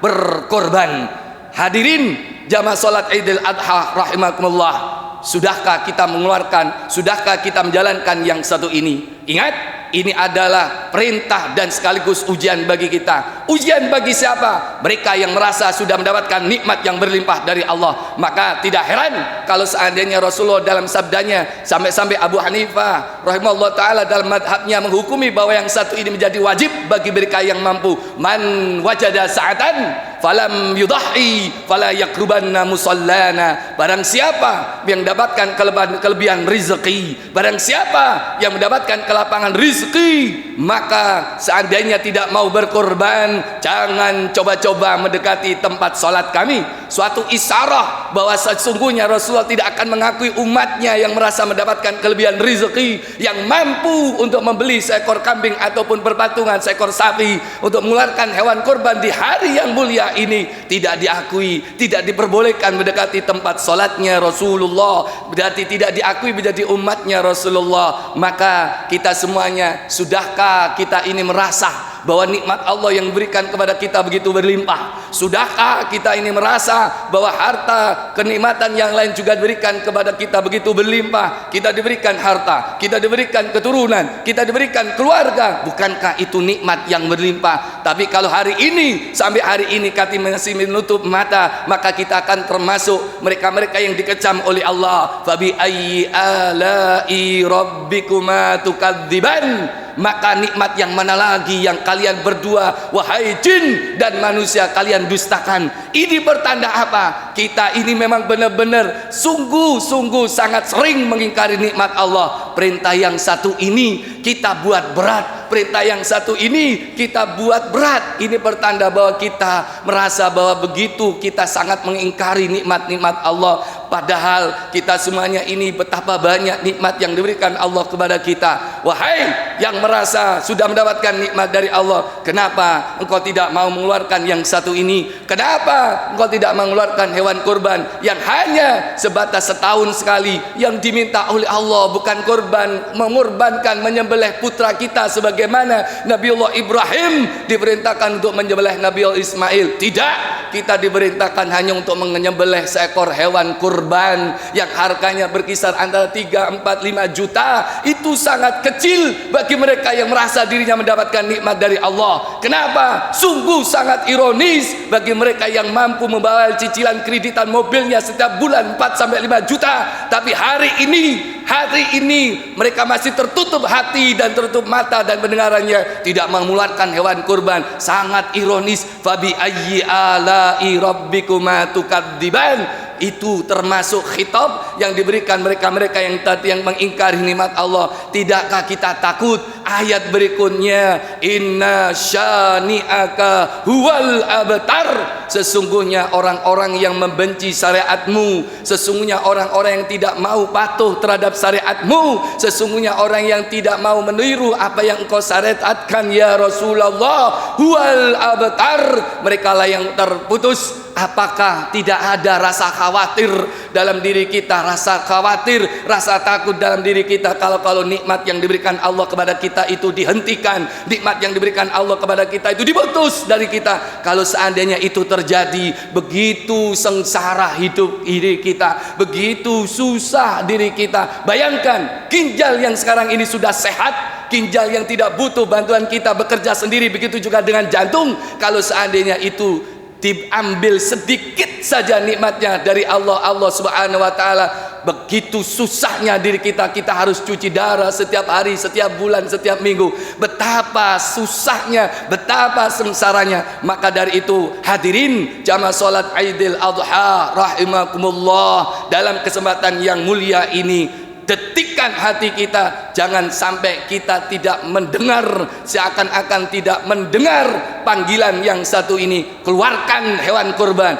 berkorban. Hadirin jamaah salat Idul Adha rahimakumullah, sudahkah kita mengeluarkan, sudahkah kita menjalankan yang satu ini? Ingat, ini adalah perintah dan sekaligus ujian bagi kita. Ujian bagi siapa? Mereka yang merasa sudah mendapatkan nikmat yang berlimpah dari Allah. Maka tidak heran kalau seandainya Rasulullah dalam sabdanya, sampai-sampai Abu Hanifah rahimahullah ta'ala dalam madhabnya menghukumi bahwa yang satu ini menjadi wajib bagi mereka yang mampu. Man wajada sa'atan falam yudahi fala yakrubanna musallana. Barang siapa yang mendapatkan kelebihan rezeki, barang siapa yang mendapatkan kelapangan rezeki, maka seandainya tidak mau berkorban, jangan coba-coba mendekati tempat salat kami. Suatu isyarah bahwa sesungguhnya Rasulullah tidak akan mengakui umatnya yang merasa mendapatkan kelebihan rezeki, yang mampu untuk membeli seekor kambing ataupun berpatungan seekor sapi untuk mengeluarkan hewan korban di hari yang mulia ini, tidak diakui, tidak diperbolehkan mendekati tempat salatnya Rasulullah, berarti tidak diakui menjadi umatnya Rasulullah. Maka kita semuanya, sudahkah kita ini merasa bahwa nikmat Allah yang diberikan kepada kita begitu berlimpah? Sudahkah kita ini merasa bahwa harta kenikmatan yang lain juga diberikan kepada kita begitu berlimpah? Kita diberikan harta, kita diberikan keturunan, kita diberikan keluarga. Bukankah itu nikmat yang berlimpah? Tapi kalau hari ini, sampai hari ini kita masih menutup mata, maka kita akan termasuk mereka-mereka yang dikecam oleh Allah. Fabi ayyi ala'i rabbikuma tukadziban. Maka nikmat yang mana lagi yang kalian berdua, wahai jin dan manusia, kalian dustakan? Ini pertanda apa? Kita ini memang benar-benar sungguh-sungguh sangat sering mengingkari nikmat Allah. Perintah yang satu ini kita buat berat, perintah yang satu ini kita buat berat. Ini pertanda bahwa kita merasa bahwa begitu kita sangat mengingkari nikmat-nikmat Allah. Padahal kita semuanya ini betapa banyak nikmat yang diberikan Allah kepada kita. Wahai yang merasa sudah mendapatkan nikmat dari Allah, kenapa engkau tidak mau mengeluarkan yang satu ini? Kenapa engkau tidak mengeluarkan hewan kurban yang hanya sebatas setahun sekali, yang diminta oleh Allah bukan kurban mengorbankan menyembelih putra kita sebagaimana Nabiullah Ibrahim diperintahkan untuk menyembelih Nabiullah Ismail? Tidak, kita diperintahkan hanya untuk menyembelih seekor hewan kurban yang harganya berkisar antara 3, 4, 5 juta. Itu sangat kecil bagi mereka yang merasa dirinya mendapatkan nikmat dari Allah. Kenapa? Sungguh sangat ironis bagi mereka yang mampu membawa cicilan kreditan mobilnya setiap bulan 4 sampai 5 juta, tapi hari ini mereka masih tertutup hati dan tertutup mata dan pendengarannya, tidak mengeluarkan hewan kurban. Sangat ironis. Fabi ayyi ala'i rabbikuma tukadziban. Itu termasuk khitab yang diberikan mereka-mereka yang tadi yang mengingkari nikmat Allah. Tidakkah kita takut ayat berikutnya, inna syani'aka huwal abtar? Sesungguhnya orang-orang yang membenci syariatmu, sesungguhnya orang-orang yang tidak mau patuh terhadap syariatmu, sesungguhnya orang yang tidak mau meniru apa yang engkau syariatkan ya Rasulullah, huwal abtar, mereka lah yang terputus. Apakah tidak ada rasa khawatir dalam diri kita, rasa khawatir, rasa takut dalam diri kita kalau nikmat yang diberikan Allah kepada kita itu dihentikan, nikmat yang diberikan Allah kepada kita itu diputus dari kita? Kalau seandainya itu terjadi, begitu sengsara hidup diri kita, begitu susah diri kita. Bayangkan ginjal yang sekarang ini sudah sehat, ginjal yang tidak butuh bantuan kita bekerja sendiri, begitu juga dengan jantung. Kalau seandainya itu diambil sedikit saja nikmatnya dari Allah Subhanahu wa taala, begitu susahnya diri kita harus cuci darah setiap hari, setiap bulan, setiap minggu. Betapa susahnya, betapa sengsaranya. Maka dari itu hadirin jamaah salat Idul Adha rahimakumullah, dalam kesempatan yang mulia ini detikkan hati kita, jangan sampai kita tidak mendengar, seakan-akan tidak mendengar panggilan yang satu ini. Keluarkan hewan kurban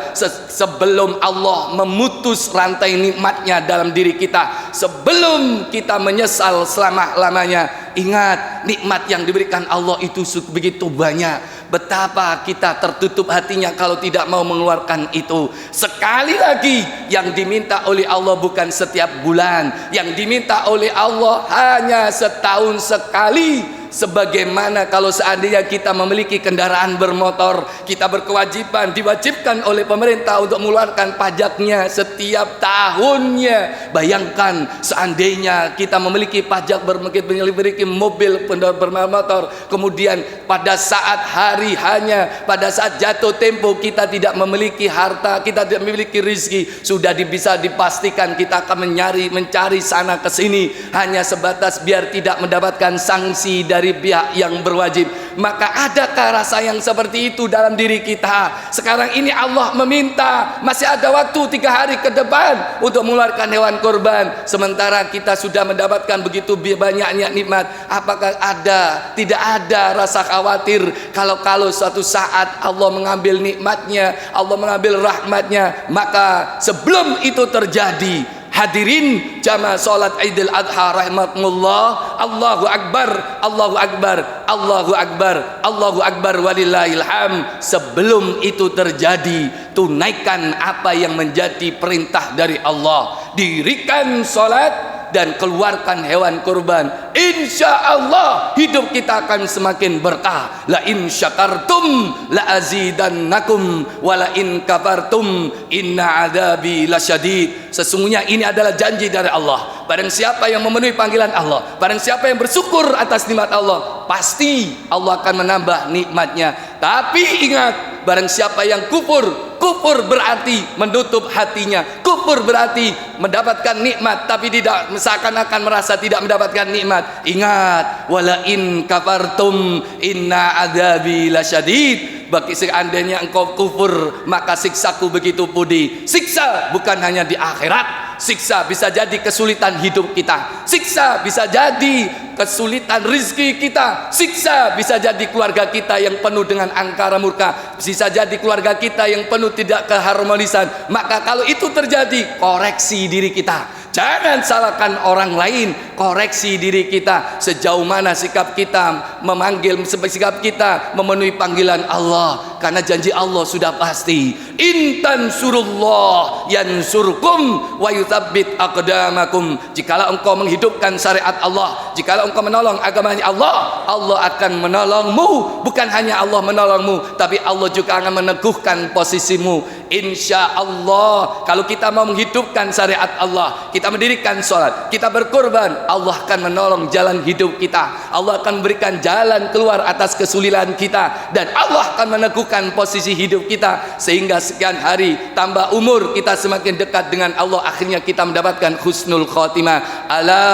sebelum Allah memutus rantai nikmatnya dalam diri kita, sebelum kita menyesal selama-lamanya. Ingat, nikmat yang diberikan Allah itu begitu banyak. Betapa kita tertutup hatinya kalau tidak mau mengeluarkan itu. Sekali lagi, yang diminta oleh Allah bukan setiap bulan, yang diminta oleh Allah hanya setahun sekali. Sebagaimana kalau seandainya kita memiliki kendaraan bermotor, kita berkewajiban, diwajibkan oleh pemerintah untuk mengeluarkan pajaknya setiap tahunnya. Bayangkan seandainya kita memiliki pajak memiliki mobil bermotor, kemudian pada saat hari hanya pada saat jatuh tempo kita tidak memiliki harta, kita tidak memiliki rezeki, sudah bisa dipastikan kita akan mencari sana ke sini hanya sebatas biar tidak mendapatkan sanksi dari pihak yang berwajib. Maka adakah rasa yang seperti itu dalam diri kita? Sekarang ini Allah meminta, masih ada waktu 3 hari ke depan untuk mengeluarkan hewan kurban, sementara kita sudah mendapatkan begitu banyaknya nikmat. Apakah tidak ada rasa khawatir kalau suatu saat Allah mengambil nikmatnya, Allah mengambil rahmatnya? Maka sebelum itu terjadi, hadirin jamaah salat Idul Adha rahimakumullah, Allahu Akbar, Allahu Akbar, Allahu Akbar, Allahu Akbar walillahil hamd. Sebelum itu terjadi, tunaikan apa yang menjadi perintah dari Allah. Dirikan salat dan keluarkan hewan kurban, insya Allah hidup kita akan semakin berkah. La in syakartum la azidannakum wa la in kafartum inna adabi lasyadid. Sesungguhnya ini adalah janji dari Allah. Barang siapa yang memenuhi panggilan Allah, barang siapa yang bersyukur atas nikmat Allah, pasti Allah akan menambah nikmatnya. Tapi ingat, barang siapa yang kufur, kufur berarti menutup hatinya, kufur berarti mendapatkan nikmat tapi tidak, seakan-akan merasa tidak mendapatkan nikmat. Ingat, wala in kafartum inna adzabi lasyadid. Bagi seandainya engkau kufur, maka siksaku begitu pedih. Siksa bukan hanya di akhirat, siksa bisa jadi kesulitan hidup kita, siksa bisa jadi kesulitan rizki kita, siksa bisa jadi keluarga kita yang penuh dengan angkara murka, bisa jadi keluarga kita yang penuh tidak keharmonisan. Maka kalau itu terjadi, koreksi diri kita. Jangan salahkan orang lain, koreksi diri kita. Sejauh mana sikap kita memanggil, sikap kita memenuhi panggilan Allah. Karena janji Allah sudah pasti, intan surullah yansurkum wa yuthabbit aqdamakum. Jikalau engkau menghidupkan syariat Allah, jikalau engkau menolong agamanya Allah, Allah akan menolongmu. Bukan hanya Allah menolongmu, tapi Allah juga akan meneguhkan posisimu. Insya Allah, kalau kita mau menghidupkan syariat Allah, kita mendirikan sholat, kita berkorban, Allah akan menolong jalan hidup kita. Allah akan memberikan jalan keluar atas kesulitan kita, dan Allah akan meneguhkan posisi hidup kita, sehingga sekian hari tambah umur kita semakin dekat dengan Allah. Akhirnya kita mendapatkan husnul khotimah. Ala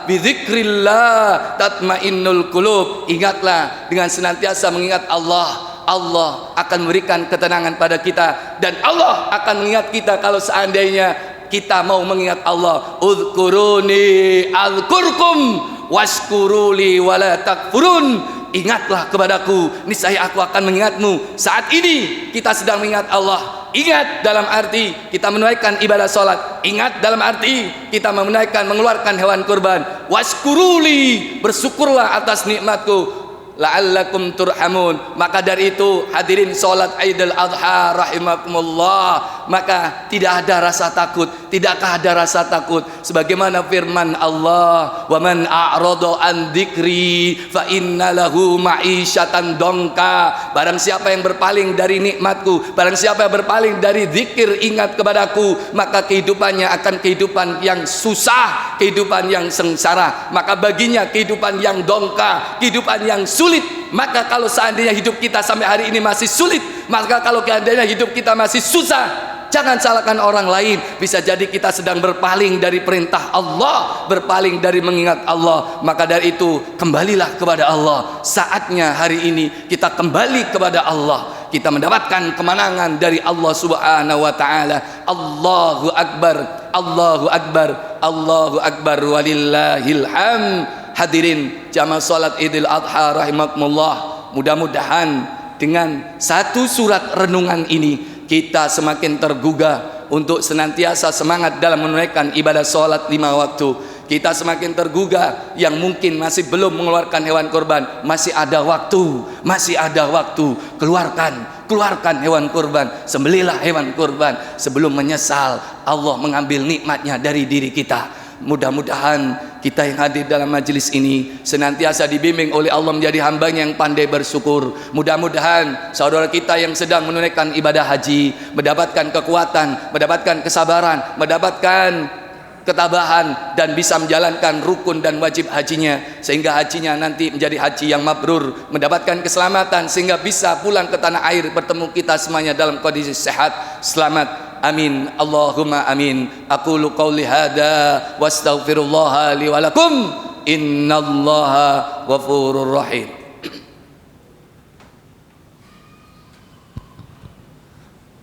bidzikrillah tatmainnul qulub. Ingatlah, dengan senantiasa mengingat Allah, Allah akan memberikan ketenangan pada kita, dan Allah akan mengingat kita kalau seandainya kita mau mengingat Allah. Udhkuruni azkurkum washkuruli wala takfurun. Ingatlah kepadaku, niscaya aku akan mengingatmu. Saat ini kita sedang mengingat Allah. Ingat dalam arti kita menunaikan ibadah sholat, ingat dalam arti kita menunaikan, mengeluarkan hewan kurban. Washkuruli, bersyukurlah atas nikmatku, la'allakum turhamun. Maka dari itu hadirin sholat Idul Adha rahimakumullah, maka tidak ada rasa takut. Tidakkah ada rasa takut? Sebagaimana firman Allah, wa man a'rada an dzikri fa inna lahu ma'isyatan dongka. Barang siapa yang berpaling dari nikmatku, barang siapa yang berpaling dari zikir ingat kepadaku, maka kehidupannya akan kehidupan yang susah, kehidupan yang sengsara. Maka baginya kehidupan yang dongka, kehidupan yang sulit. Maka kalau seandainya hidup kita sampai hari ini masih sulit, maka kalau seandainya hidup kita masih susah, jangan salahkan orang lain. Bisa jadi kita sedang berpaling dari perintah Allah, berpaling dari mengingat Allah. Maka dari itu kembalilah kepada Allah. Saatnya hari ini kita kembali kepada Allah, kita mendapatkan kemenangan dari Allah Subhanahu wa taala. Allahu akbar, Allahu akbar, Allahu akbar, walillahil hamd. Hadirin jamaah salat Idul Adha rahimakumullah, mudah-mudahan dengan satu surat renungan ini kita semakin tergugah untuk senantiasa semangat dalam menunaikan ibadah salat 5 waktu. Kita semakin tergugah yang mungkin masih belum mengeluarkan hewan kurban, masih ada waktu, masih ada waktu. Keluarkan hewan kurban, sembelihlah hewan kurban sebelum menyesal Allah mengambil nikmatnya dari diri kita. Mudah-mudahan kita yang hadir dalam majelis ini senantiasa dibimbing oleh Allah menjadi hambanya yang pandai bersyukur. Mudah-mudahan saudara kita yang sedang menunaikan ibadah haji mendapatkan kekuatan, mendapatkan kesabaran, mendapatkan ketabahan, dan bisa menjalankan rukun dan wajib hajinya, sehingga hajinya nanti menjadi haji yang mabrur, mendapatkan keselamatan sehingga bisa pulang ke tanah air bertemu kita semuanya dalam kondisi sehat, selamat. Amin, Allahumma amin. Aqulu qawli hadza wastaghfirullah li wa lakum, innallaha ghafurur rahim.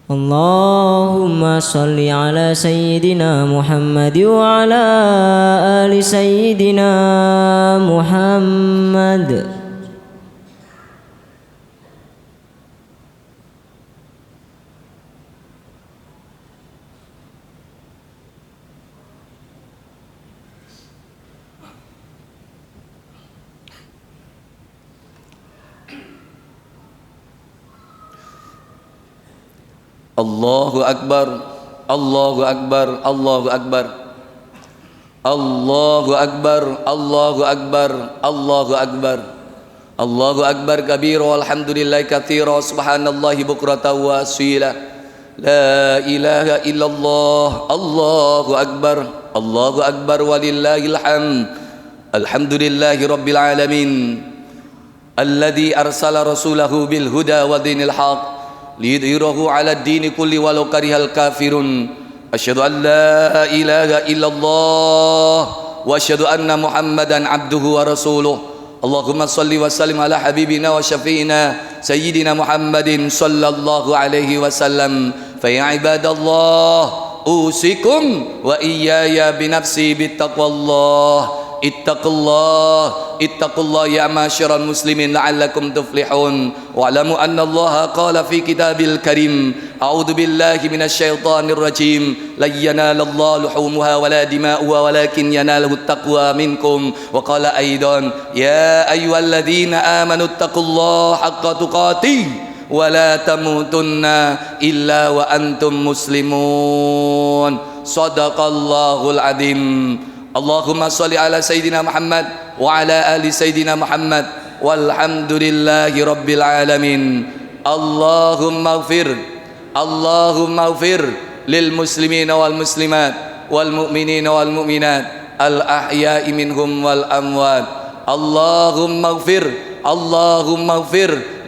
Allahumma salli ala sayyidina Muhammad wa ala ali sayyidina Muhammad. Allahu akbar, Allahu akbar, Allahu akbar. Allahu akbar, Allahu akbar, Allahu akbar. Allahu akbar kabira walhamdulillahi katsira subhanallahi bukratan wa asila. La ilaha illallah. Allahu akbar, Allahu akbar walillahil hamd. Alhamdulillahi rabbil alamin. Alladzi arsala rasulahu bil huda wa dinil haq liyudhhirahu 'ala ad-dini kulli walau karihal kafirun. Asyhadu an la ilaha illallah wa asyhadu anna Muhammadan abduhu wa rasuluh. Allahumma salli wa sallim ala habibina wa syafi'ina sayyidina Muhammadin sallallahu alaihi wasallam. Fa ya ibadallah usikum wa iyaya binafsi bittaqwallah. Ittaqullah ya ma'syiral muslimin la'allakum tuflihun. Wa'lamu anna Allah qala fi kitabil karim a'udzu billahi minasyaitonir rajim la yanalallahu luhumuha wala dima'uha walakin yanaluhu taqwa minkum. Wa qala aidan ya ayyuhalladzina amanu ittaqullaha haqqa tuqatih wa la tamutunna illa wa antum muslimun. Shadaqallahul azim. Allahumma sholli ala Sayyidina Muhammad wa ala ali Sayyidina Muhammad walhamdulillahi rabbil alamin. Allahumma ighfir lil muslimina wal muslimat wal mu'minina wal mu'minat al ahya'i minhum wal amwat. Allahumma ighfir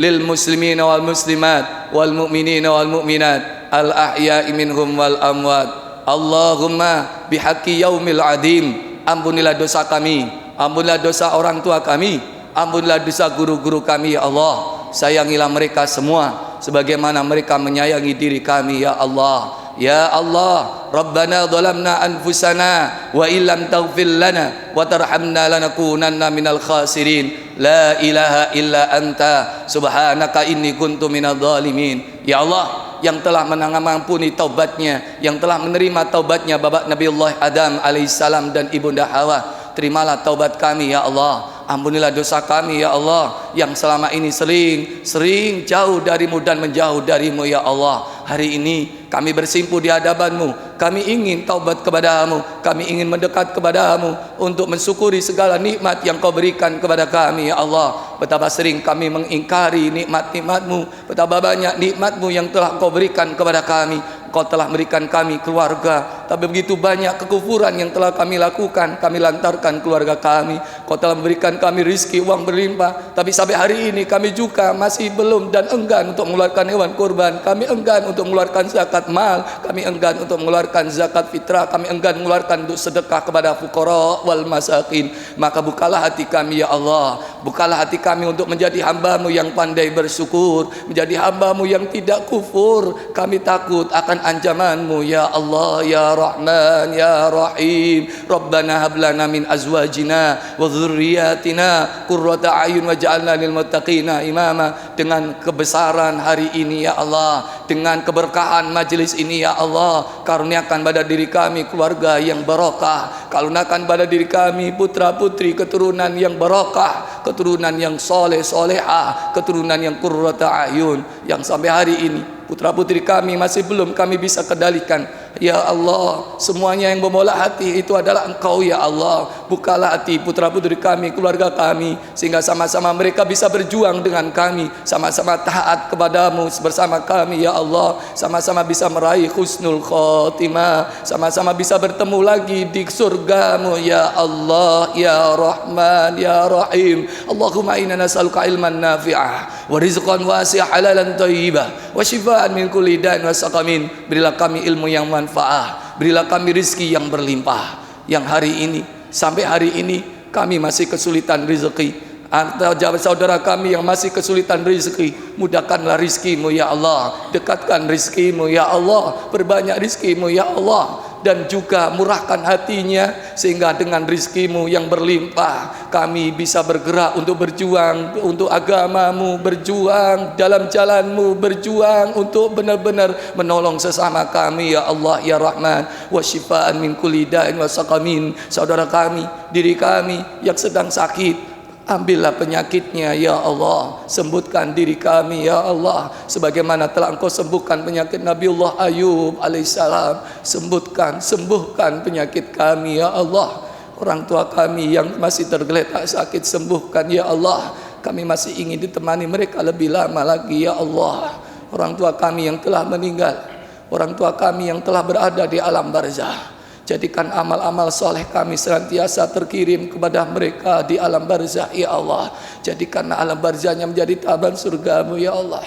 lil muslimina wal muslimat wal mu'minina wal mu'minat al ahya'i minhum wal amwat. Allahumma bihaqqi yaumil adim, ampunilah dosa kami, ampunilah dosa orang tua kami, ampunilah dosa guru-guru kami ya Allah. Sayangilah mereka semua sebagaimana mereka menyayangi diri kami ya Allah. Ya Allah, Rabbana zalamna anfusana wa illam taghfir lana wa tarhamna lanakunanna minal khasirin. La ilaha illa anta subhanaka inni kuntu minadh dhalimin. Ya Allah, yang telah mengampuni taubatnya, yang telah menerima taubatnya Bapak Nabiullah Adam alaihissalam dan Ibunda Hawa, terimalah taubat kami ya Allah. Ampunilah dosa kami ya Allah yang selama ini sering jauh darimu dan menjauh darimu ya Allah. Hari ini kami bersimpuh di hadapan-Mu, kami ingin taubat kepada-Mu, kami ingin mendekat kepada-Mu untuk mensyukuri segala nikmat yang Kau berikan kepada kami ya Allah. Betapa sering kami mengingkari nikmat-nikmat-Mu, betapa banyak nikmat-Mu yang telah Kau berikan kepada kami. Kau telah berikan kami keluarga, tapi begitu banyak kekufuran yang telah kami lakukan, kami lantarkan keluarga kami. Kau telah memberikan kami rizki, uang berlimpah, tapi sampai hari ini kami juga masih belum dan enggan untuk mengeluarkan hewan kurban. Kami enggan untuk mengeluarkan zakat mal, kami enggan untuk mengeluarkan zakat fitrah, kami enggan mengeluarkan untuk sedekah kepada fuqara wal masakin. Maka bukalah hati kami ya Allah, bukalah hati kami untuk menjadi hamba-Mu yang pandai bersyukur, menjadi hamba-Mu yang tidak kufur. Kami takut akan ancaman-Mu ya Allah ya Rahman ya Rahim. Rabbana hab lana min azwajina wa dzurriyyatina qurrata a'yun waj'alna lil muttaqina imama. Dengan kebesaran hari ini ya Allah, dengan keberkahan majelis ini ya Allah, karuniakan pada diri kami keluarga yang barokah, karuniakan pada diri kami putra putri keturunan yang barokah, keturunan yang soleh solehah, keturunan yang qurrata a'yun, yang sampai hari ini putra putri kami masih belum kami bisa kendalikan. Ya Allah, semuanya yang memola hati itu adalah Engkau ya Allah. Bukalah hati putra putri kami, keluarga kami, sehingga sama-sama mereka bisa berjuang dengan kami, sama-sama taat kepadamu bersama kami ya Allah, sama-sama bisa meraih husnul khotimah, sama-sama bisa bertemu lagi di surgamu ya Allah ya Rahman ya Rahim. Allahumma inna nas'aluka ilman nafi'ah wa rizqan wasi'ah halalan thayyibah wa shifaan min kulli da'in wa saqamin. Berilah kami ilmu yang manfaat, berilah kami rizki yang berlimpah. Yang hari ini, sampai hari ini kami masih kesulitan rezeki, atau saudara kami yang masih kesulitan rezeki, mudahkanlah rizki-Mu ya Allah, dekatkan rizki-Mu ya Allah, perbanyak rizki-Mu ya Allah, dan juga murahkan hatinya sehingga dengan rizki-Mu yang berlimpah kami bisa bergerak untuk berjuang untuk agama-Mu, berjuang dalam jalan-Mu, berjuang untuk benar-benar menolong sesama kami ya Allah ya Rahman. Wa syifaan min kulli da'in wa saqamin. Saudara kami, diri kami yang sedang sakit, ambillah penyakitnya ya Allah, sembuhkan diri kami ya Allah, sebagaimana telah Engkau sembuhkan penyakit Nabiullah Ayub alaihissalam. Sembuhkan penyakit kami ya Allah. Orang tua kami yang masih tergeletak sakit, sembuhkan ya Allah. Kami masih ingin ditemani mereka lebih lama lagi ya Allah. Orang tua kami yang telah meninggal, orang tua kami yang telah berada di alam barzah, jadikan amal-amal soleh kami senantiasa terkirim kepada mereka di alam barzah ya Allah. Jadikan alam barzahnya menjadi taman surgamu ya Allah.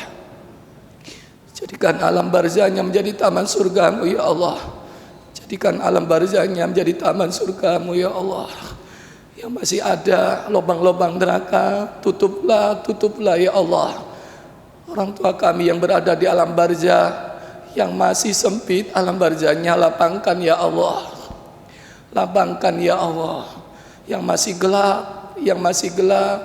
Jadikan alam barzahnya menjadi taman surgamu ya Allah. Jadikan alam barzahnya menjadi taman surgamu ya Allah. Yang masih ada lubang-lubang neraka, tutuplah ya Allah. Orang tua kami yang berada di alam barzah, yang masih sempit alam barzahnya, lapangkan ya Allah. Lapangkan ya Allah. Yang masih gelap,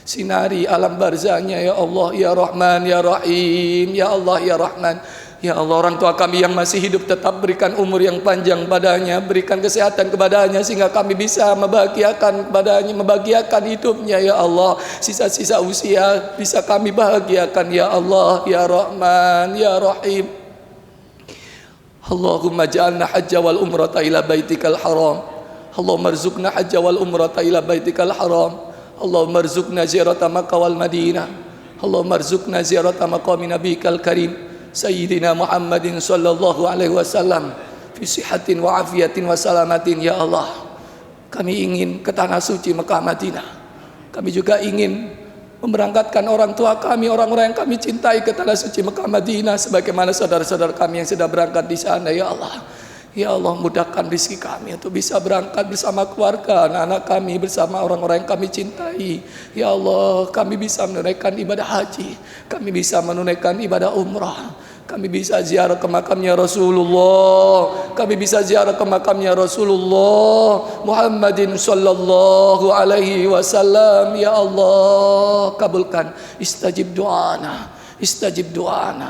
sinari alam barzahnya ya Allah, ya Rahman ya Rahim, ya Allah ya Rahman. Ya Allah, orang tua kami yang masih hidup tetap berikan umur yang panjang padanya, berikan kesehatan kepadanya sehingga kami bisa membahagiakan kepadanya, membahagiakan hidupnya ya Allah. Sisa-sisa usia bisa kami bahagiakan ya Allah, ya Rahman, ya Rahim. Allahumma ja'alna hajja wal umrata ila baitikal haram. Allahumma rzuqna hajja wal umrata ila baitikal haram. Allahumma rzuqna ziyarata Makkah wal Madinah. Allahumma rzuqna ziyarata maqami nabiyikal karim Sayyidina Muhammadin sallallahu alaihi wasallam fi sihatin wa afiyatin wa salamatin ya Allah. Kami ingin ke tanah suci Mekah Madinah. Kami juga ingin memberangkatkan orang tua kami, orang-orang yang kami cintai ke tanah suci Mekah Madinah sebagaimana saudara-saudara kami yang sudah berangkat di sana ya Allah. Ya Allah, mudahkan rezeki kami untuk bisa berangkat bersama keluarga, anak-anak kami, bersama orang-orang yang kami cintai. Ya Allah, kami bisa menunaikan ibadah haji, kami bisa menunaikan ibadah umrah, kami bisa ziarah ke makamnya Rasulullah, kami bisa ziarah ke makamnya Rasulullah Muhammadin sallallahu alaihi wasallam. Ya Allah, kabulkan, istajib doana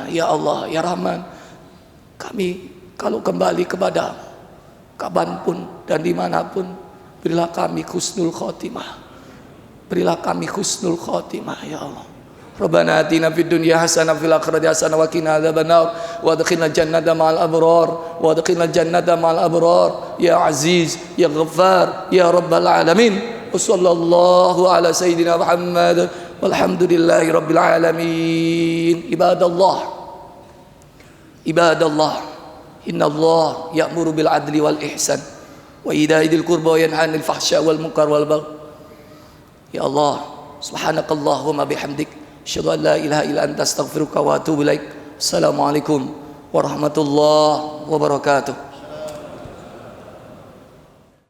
ya Allah, ya Rahman. Kami kalau kembali kepada kapanpun dan dimanapun, berilah kami husnul khotimah. Berilah kami husnul khotimah ya Allah. Rabbana atina fid dunya hasanah fil akhirati hasanah wa qina adzabannar wa adkhilna jannata ma'al abrar wa adkhilna jannata ma'al abrar ya aziz ya ghaffar ya rabbal alamin. Wa sallallahu ala sayyidina Muhammad walhamdulillahi rabbil alamin. Ibadallah, inna Allah ya'muru bil adli wal ihsan wa ita'i dzil qurba wa yanha 'anil fahsya'i wal munkar wal baghi. Ya Allah, subhanakallahumma bihamdik, asyhadu an la ilaha illa anta astaghfiruka wa atubu ilaik. Assalamualaikum warahmatullahi wabarakatuh.